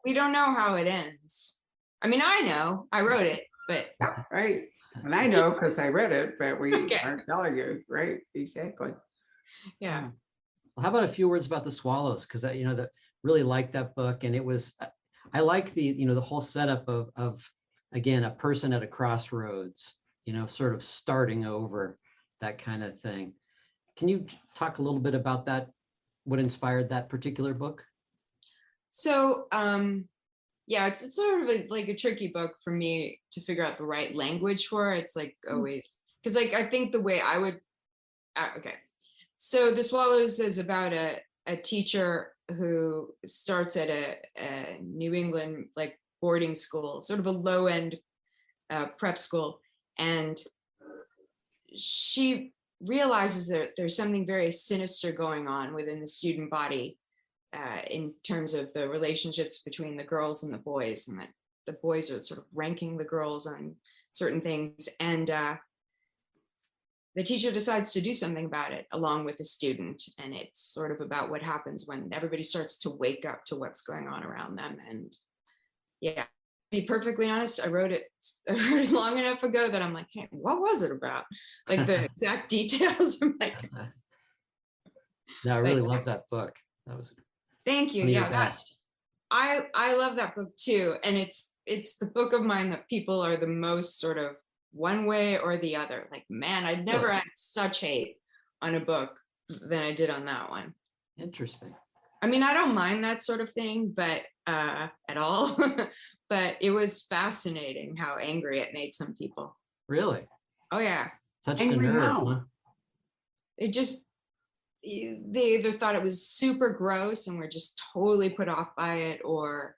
we don't know how it ends. I mean, I know, I wrote it, but right. And I know because I read it, but we Okay. aren't telling you, right? Exactly. yeah. Well, how about a few words about the Swallows? Because that really liked that book, and it was, I like the whole setup of again, a person at a crossroads, sort of starting over, that kind of thing. Can you talk a little bit about that? What inspired that particular book? So, yeah, it's sort of like a tricky book for me to figure out the right language for. It's like always, because like I think the way I would, okay. So The Swallows is about a teacher who starts at a New England like boarding school, sort of a low end prep school, and she realizes that there's something very sinister going on within the student body in terms of the relationships between the girls and the boys, and that the boys are sort of ranking the girls on certain things. And the teacher decides to do something about it along with the student. And it's sort of about what happens when everybody starts to wake up to what's going on around them. And yeah, to be perfectly honest, I wrote it long enough ago that I'm like, hey, what was it about? Like the exact details. I'm like, No, I really love that book. That was thank you. one of your Yeah, best. I love that book too. And it's the book of mine that people are the most sort of one way or the other. Like, man, I'd never had such hate on a book than I did on that one. Interesting. I mean, I don't mind that sort of thing, but at all. But it was fascinating how angry it made some people. Really? Oh yeah. Touched a Angry nerve, how? huh? They either thought it was super gross and were just totally put off by it, or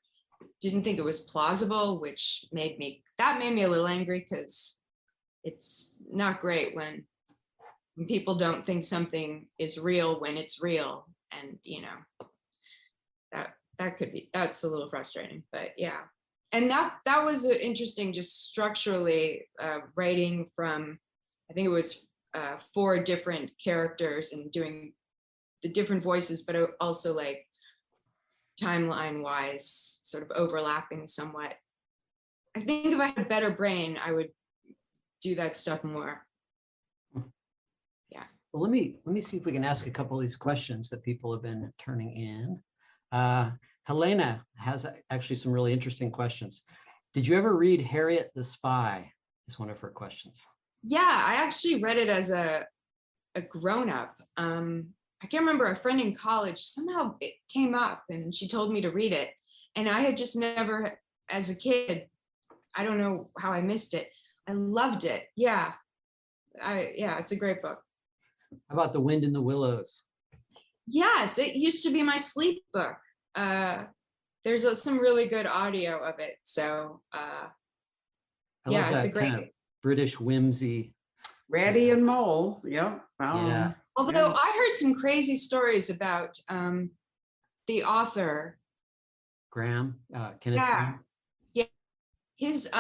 didn't think it was plausible, which made me a little angry, because it's not great when people don't think something is real when it's real. And that's a little frustrating, but yeah. And that was interesting, just structurally writing from, I think it was 4 different characters and doing the different voices, but also like timeline wise sort of overlapping somewhat. I think if I had a better brain, I would do that stuff more. Yeah. Well, let me see if we can ask a couple of these questions that people have been turning in. Helena has actually some really interesting questions. Did you ever read Harriet the Spy? Is one of her questions. Yeah, I actually read it as a grown-up. I can't remember, a friend in college, somehow it came up and she told me to read it. And I had just never, as a kid, I don't know how I missed it. I loved it. Yeah. It's a great book. How about The Wind in the Willows? Yes, it used to be my sleep book. There's some really good audio of it. So yeah, it's a great kind of British whimsy. Ratty and Mole. Yep. Yeah. Although I heard some crazy stories about the author. Graham, Kenneth Yeah. Graham. Yeah. His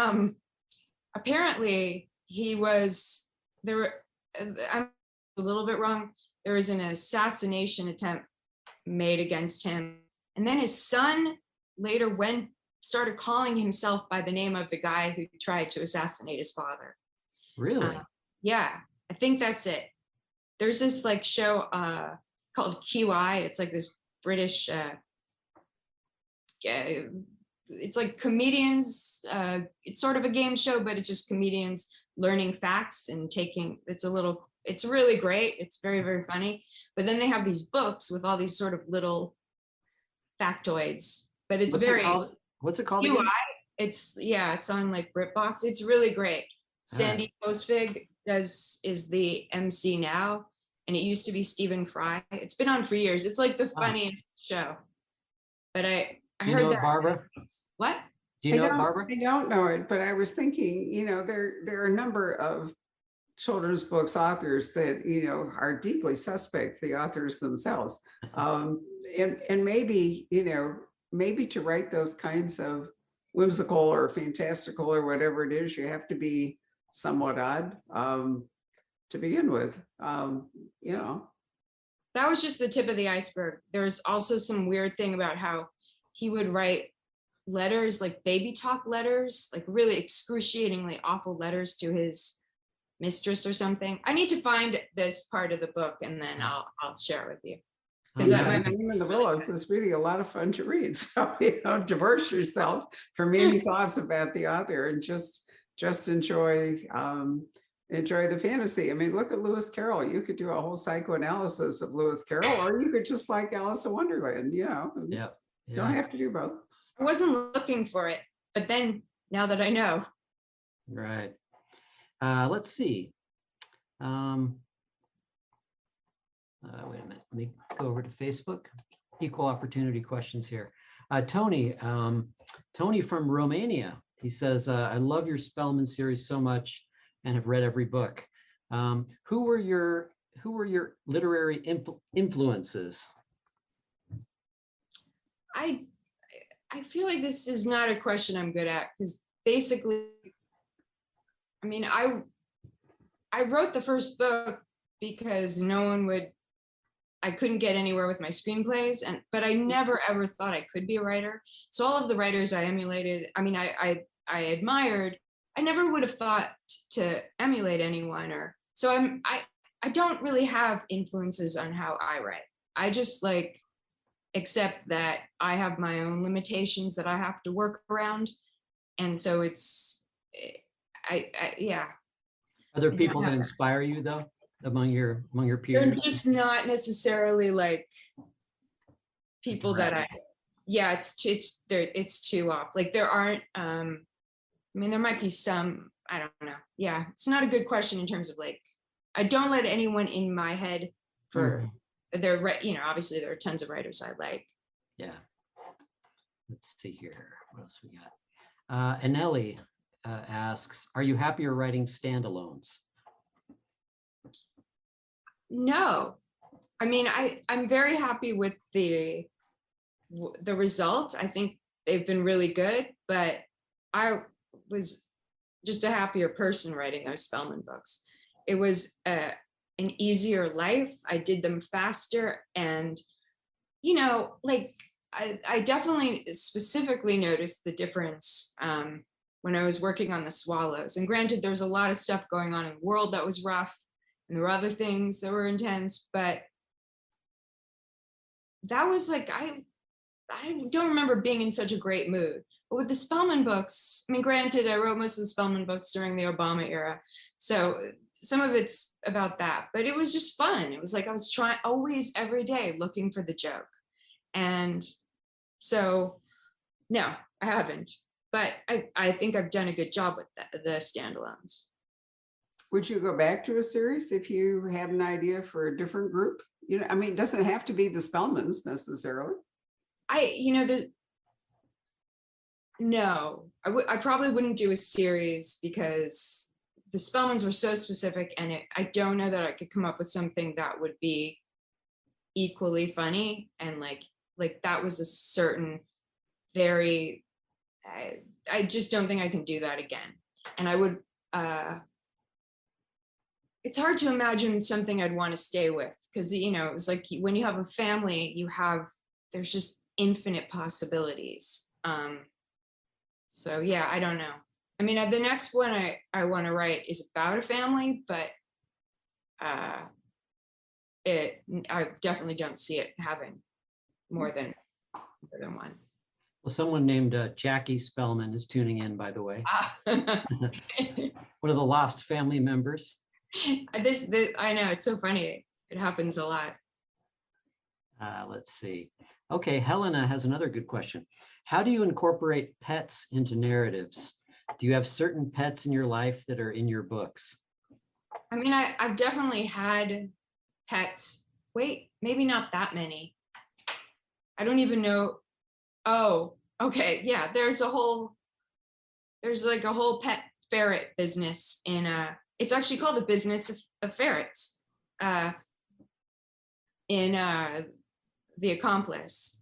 apparently he was there. I'm a little bit wrong. There was an assassination attempt made against him, and then his son later started calling himself by the name of the guy who tried to assassinate his father. Really? Yeah, I think that's it. There's this like show called QI. It's like this British it's like comedians, it's sort of a game show, but it's just comedians learning facts and it's really great. It's very, very funny. But then they have these books with all these sort of little factoids, but it's What's it called UI. again? It's on like BritBox. It's really great. Sandy Postfig is the MC now, and it used to be Stephen Fry. It's been on for years. It's like the funniest show. But I Do you heard know that. it, Barbara? What? Do you know it, Barbara? I don't know it, but I was thinking, there are a number of children's books authors that, are deeply suspect, the authors themselves. And maybe, maybe to write those kinds of whimsical or fantastical or whatever it is, you have to be somewhat odd to begin with. That was just the tip of the iceberg. There's also some weird thing about how he would write letters, like baby talk letters, like really excruciatingly awful letters to his mistress or something. I need to find this part of the book and then I'll share it with you. Because the Willows is really a lot of fun to read. So, divorce yourself from any thoughts about the author and just enjoy the fantasy. I mean, look at Lewis Carroll. You could do a whole psychoanalysis of Lewis Carroll, or you could just like Alice in Wonderland, Yeah. Don't have to do both. I wasn't looking for it, but then now that I know. Right. Let's see. Wait a minute. Let me go over to Facebook. Equal opportunity questions here. Tony from Romania. He says, I love your Spellman series so much and have read every book. Who were your literary influences? I feel like this is not a question I'm good at, because basically, I mean, I wrote the first book because I couldn't get anywhere with my screenplays, but I never ever thought I could be a writer. So all of the writers I emulated, I mean, I admired, I never would have thought to emulate anyone, so I don't really have influences on how I write. I just accept that I have my own limitations that I have to work around. And so yeah. Are there people that inspire you though, among your peers? They're just not necessarily people that it's too off. There aren't, there might be some, I don't know. Yeah, it's not a good question in terms of I don't let anyone in my head for, obviously there are tons of writers I like. Yeah. Let's see here. What else we got? Anelli asks, are you happier writing standalones? No. I mean, I'm very happy with the result. I think they've been really good, but I was just a happier person writing those Spellman books. It was an easier life. I did them faster. And, I definitely specifically noticed the difference when I was working on the Swallows. And granted, there's a lot of stuff going on in the world that was rough, and there were other things that were intense, but that was I don't remember being in such a great mood. But with the Spellman books, I mean, granted, I wrote most of the Spellman books during the Obama era, so some of it's about that, but it was just fun. It was I was trying always every day looking for the joke. And so, no, I haven't, but I think I've done a good job with the standalones. Would you go back to a series if you had an idea for a different group? It doesn't have to be the Spellmans necessarily. No, I probably wouldn't do a series because the Spellmans were so specific, and I don't know that I could come up with something that would be equally funny. And that was a certain very, I just don't think I can do that again. And I would, it's hard to imagine something I'd want to stay with, because, it was when you have a family, there's just infinite possibilities. So yeah, I don't know. I mean, the next one I want to write is about a family, but I definitely don't see it having more than one. Well, someone named Jackie Spellman is tuning in, by the way. One of the lost family members. This I know, it's so funny. It happens a lot. Let's see. Okay, Helena has another good question. How do you incorporate pets into narratives? Do you have certain pets in your life that are in your books? I mean, I've definitely had pets. Wait, maybe not that many. I don't even know. Oh, okay. Yeah, there's like a whole pet ferret business it's actually called the business of ferrets in The Accomplice.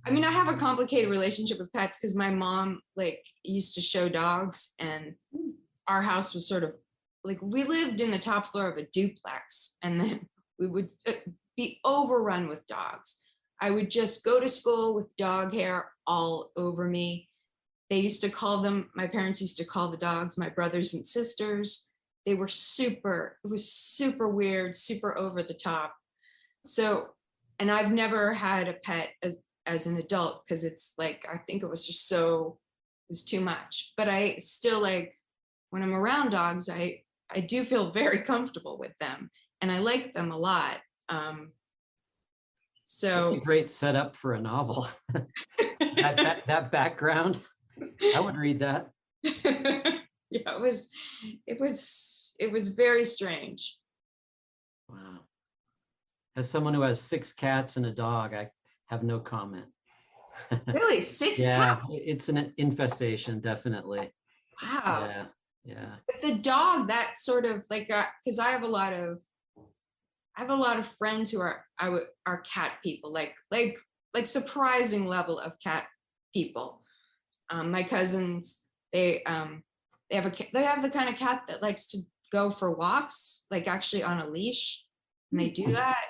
I mean, I have a complicated relationship with pets because my mom like used to show dogs, and our house was sort of like, we lived in the top floor of a duplex, and then we would be overrun with dogs. I would just go to school with dog hair all over me. They used to call them, my parents used to call the dogs my brothers and sisters. They were it was super weird, super over the top. So, and I've never had a pet as an adult because it's like, I think it was just it was too much. But I still like, when I'm around dogs, I do feel very comfortable with them and I like them a lot. That's a great setup for a novel. that background, I would read that. Yeah, it was very strange. Wow. As someone who has 6 cats and a dog, I have no comment. Really? 6 Yeah, cats? it's an infestation, definitely. Wow. Yeah. But the dog, that sort of like, because I have a lot of friends who are cat people, like surprising level of cat people. My cousins, they have the kind of cat that likes to go for walks, like actually on a leash, and they do that.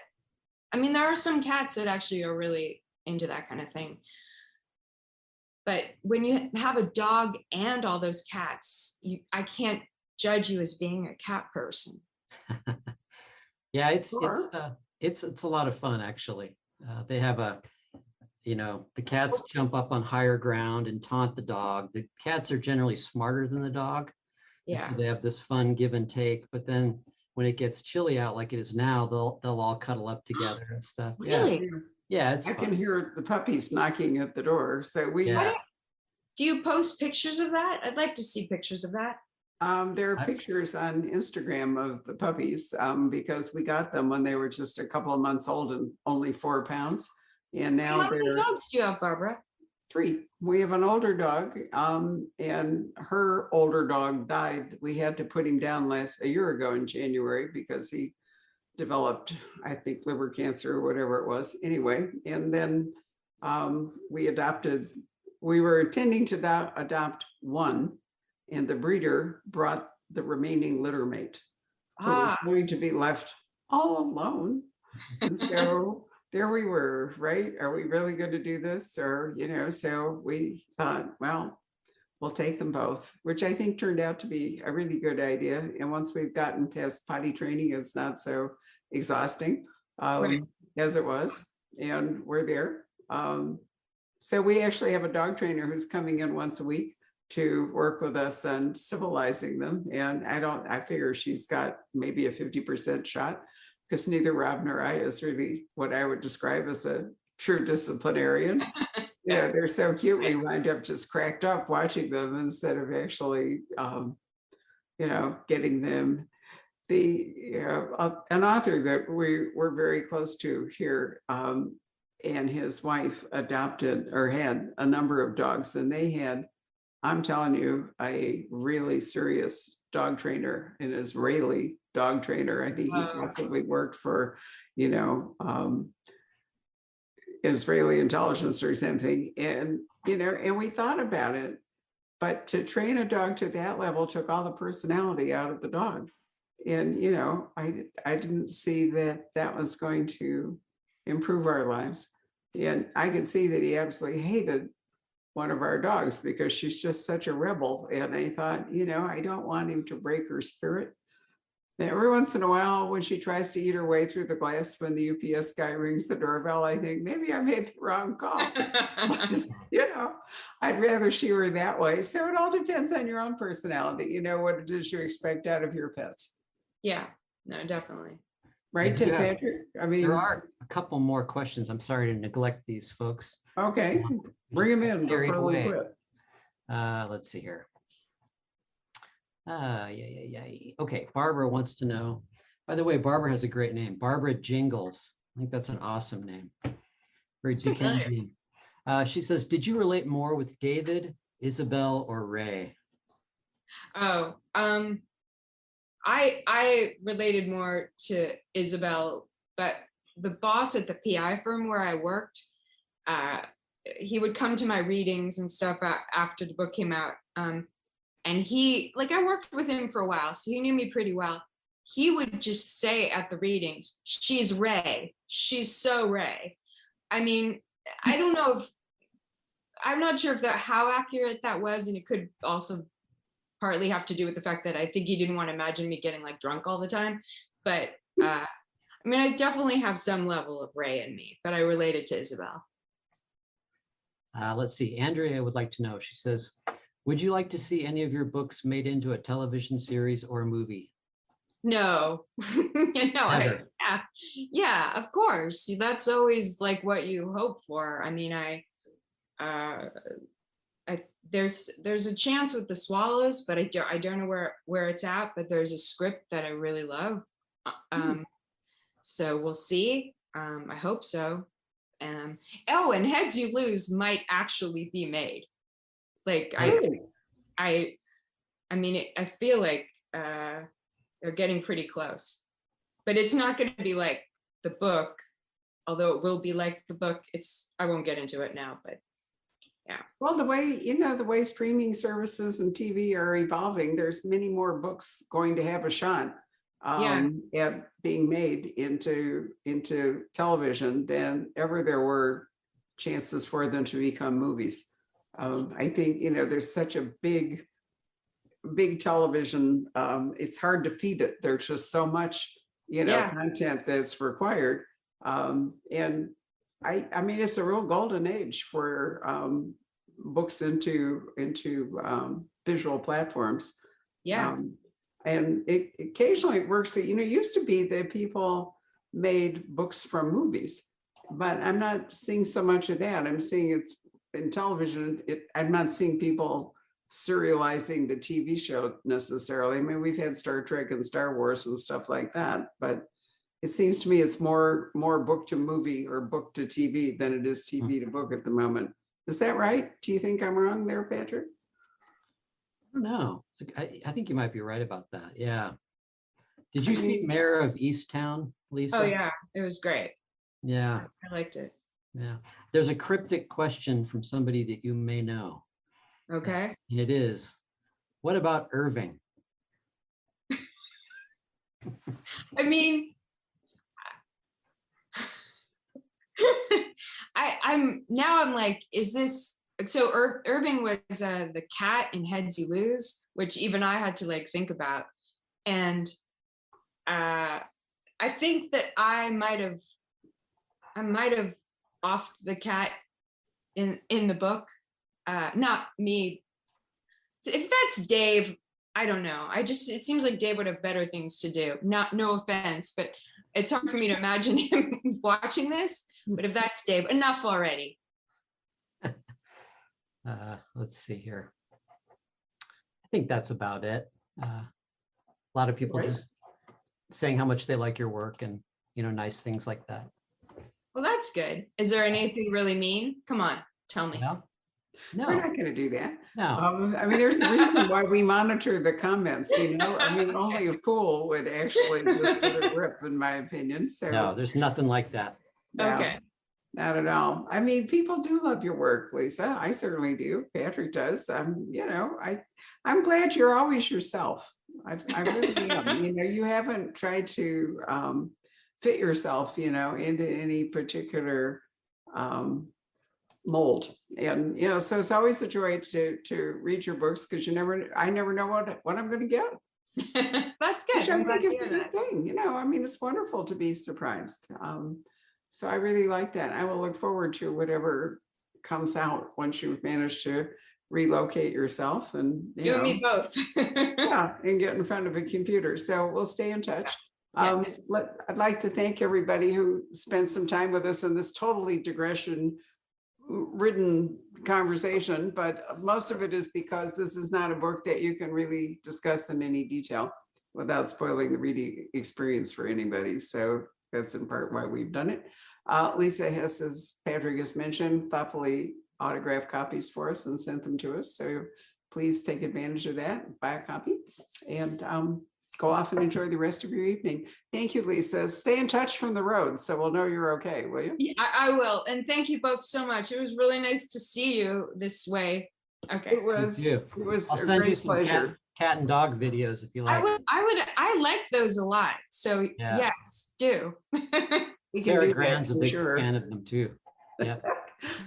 I mean, there are some cats that actually are really into that kind of thing. But when you have a dog and all those cats, I can't judge you as being a cat person. Yeah, it's a lot of fun, actually. They have the cats jump up on higher ground and taunt the dog. The cats are generally smarter than the dog. Yeah. And so they have this fun give and take. But then when it gets chilly out like it is now, they'll all cuddle up together and stuff. Really? Yeah, it's I fun. can hear the puppies knocking at the door. So Do you post pictures of that? I'd like to see pictures of that. There are pictures on Instagram of the puppies because we got them when they were just a couple of months old and only 4 pounds. And now How many they're dogs do you have, Barbara? 3. We have an older dog and her older dog died. We had to put him down a year ago in January because he developed, I think, liver cancer or whatever it was. Anyway, and then we were intending to adopt one, and the breeder brought the remaining litter mate who was going to be left all alone. And so there we were, right? Are we really going to do this? Or, so we thought, well, we'll take them both, which I think turned out to be a really good idea. And once we've gotten past potty training, it's not so exhausting as it was. And we're there. So we actually have a dog trainer who's coming in once a week to work with us on civilizing them. And I figure she's got maybe a 50% shot because neither Rob nor I is really what I would describe as a true disciplinarian. Yeah, they're so cute. We wind up just cracked up watching them instead of actually, getting them. An author that we were very close to here and his wife adopted or had a number of dogs, and they had, I'm telling you, a really serious dog trainer, an Israeli dog trainer. I think he possibly worked for, Israeli intelligence or something. And, and we thought about it, but to train a dog to that level took all the personality out of the dog. And, I didn't see that was going to improve our lives. And I could see that he absolutely hated one of our dogs because she's just such a rebel. And I thought, I don't want him to break her spirit. Every once in a while, when she tries to eat her way through the glass, when the UPS guy rings the doorbell, I think maybe I made the wrong call. You know, I'd rather she were that way. So it all depends on your own personality. You know, what it is you expect out of your pets. Yeah, no, definitely. Right, I do Tim have- Patrick? I mean, There are a couple more questions. I'm sorry to neglect these folks. okay, bring them in Carried before we away. quit. Let's see here. Yeah. Okay, Barbara wants to know. By the way, Barbara has a great name, Barbara Jingles. I think that's an awesome name. Very It's familiar. Dickensian. She says, did you relate more with David, Isabel, or Ray? Oh, I related more to Isabel, but the boss at the PI firm where I worked, he would come to my readings and stuff after the book came out. And he, like, I worked with him for a while, so he knew me pretty well. He would just say at the readings, she's Ray. She's so Ray. I mean, I don't know if, I'm not sure if how accurate that was. And it could also partly have to do with the fact that I think he didn't want to imagine me getting like drunk all the time. But I mean, I definitely have some level of Ray in me, but I related to Isabel. Let's see, Andrea would like to know, she says, would you like to see any of your books made into a television series or a movie? No, Ever. yeah, of course. That's always like what you hope for. I mean, there's a chance with the Swallows, but I don't know where it's at, but there's a script that I really love. So we'll see. I hope so. Oh, and Heads You Lose might actually be made. Like I mean, I feel like they're getting pretty close, but it's not going to be like the book, although it will be like the book. I won't get into it now, but yeah. Well, the way streaming services and TV are evolving, there's many more books going to have a shot at being made into television than ever there were chances for them to become movies. I think, there's such a big television, it's hard to feed it. There's just so much, content that's required. And I mean, it's a real golden age for books into visual platforms. Yeah. And it occasionally works that, it used to be that people made books from movies, but I'm not seeing so much of that. I'm seeing it's in television. I'm not seeing people serializing the TV show necessarily. I mean, we've had Star Trek and Star Wars and stuff like that, but it seems to me it's more book to movie or book to TV than it is TV to book at the moment. Is that right? Do you think I'm wrong there, Patrick? I don't know. I think you might be right about that. Yeah. Did you see Mayor of Easttown, Lisa? Oh yeah, it was great. Yeah. I liked it. Yeah. There's a cryptic question from somebody that you may know. Okay. And it is, what about Irving? I mean, I'm like, is this, so Irving was the cat in Heads You Lose, which even I had to like think about. And I think that I might have offed the cat in the book. Not me. If that's Dave, I don't know. It seems like Dave would have better things to do. No offense, but it's hard for me to imagine him watching this. But if that's Dave, enough already. Let's see here. I think that's about it. A lot of people just saying how much they like your work and, nice things like that. Well, that's good. Is there anything really mean? Come on, tell me. No, We're not going to do that. no. I mean, there's a reason why we monitor the comments. I mean, only a fool would actually just let it rip, in my opinion. So No, there's nothing like that. no, Okay. not at all. I mean, people do love your work, Lisa. I certainly do. Patrick does. I'm glad you're always yourself. I really am. You haven't tried to fit yourself, into any particular mold. And so it's always a joy to read your books, because I never know what I'm going to get That's good. Which I I'm glad think is to a hear good that. thing. I mean, it's wonderful to be surprised. So I really like that. I will look forward to whatever comes out once you've managed to relocate yourself and, You and me both. yeah, and get in front of a computer. So we'll stay in touch. Yes. I'd like to thank everybody who spent some time with us in this totally digression ridden conversation, but most of it is because this is not a book that you can really discuss in any detail without spoiling the reading experience for anybody. So that's in part why we've done it. Lisa has, as Patrick has mentioned, thoughtfully autographed copies for us and sent them to us. So please take advantage of that, buy a copy, and go off and enjoy the rest of your evening. Thank you, Lisa. Stay in touch from the road so we'll know you're okay, will you? Yeah, I will. And thank you both so much. It was really nice to see you this way. Okay. It was I'll a send you great some pleasure. cat and dog videos if you like. I like those a lot. So Yeah. yes, do. We can Sarah do that Grand's a for big sure. fan of them too. Yep.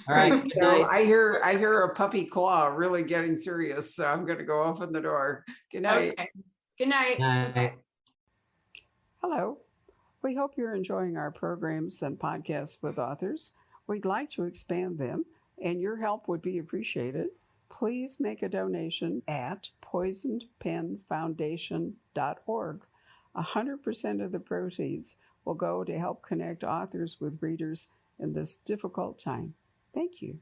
All right. Good So night. I hear a puppy claw really getting serious. So I'm going to go open the door. Good night. Okay. Good night. Night. Hello. We hope you're enjoying our programs and podcasts with authors. We'd like to expand them, and your help would be appreciated. Please make a donation at poisonedpenfoundation.org. 100% of the proceeds will go to help connect authors with readers in this difficult time. Thank you.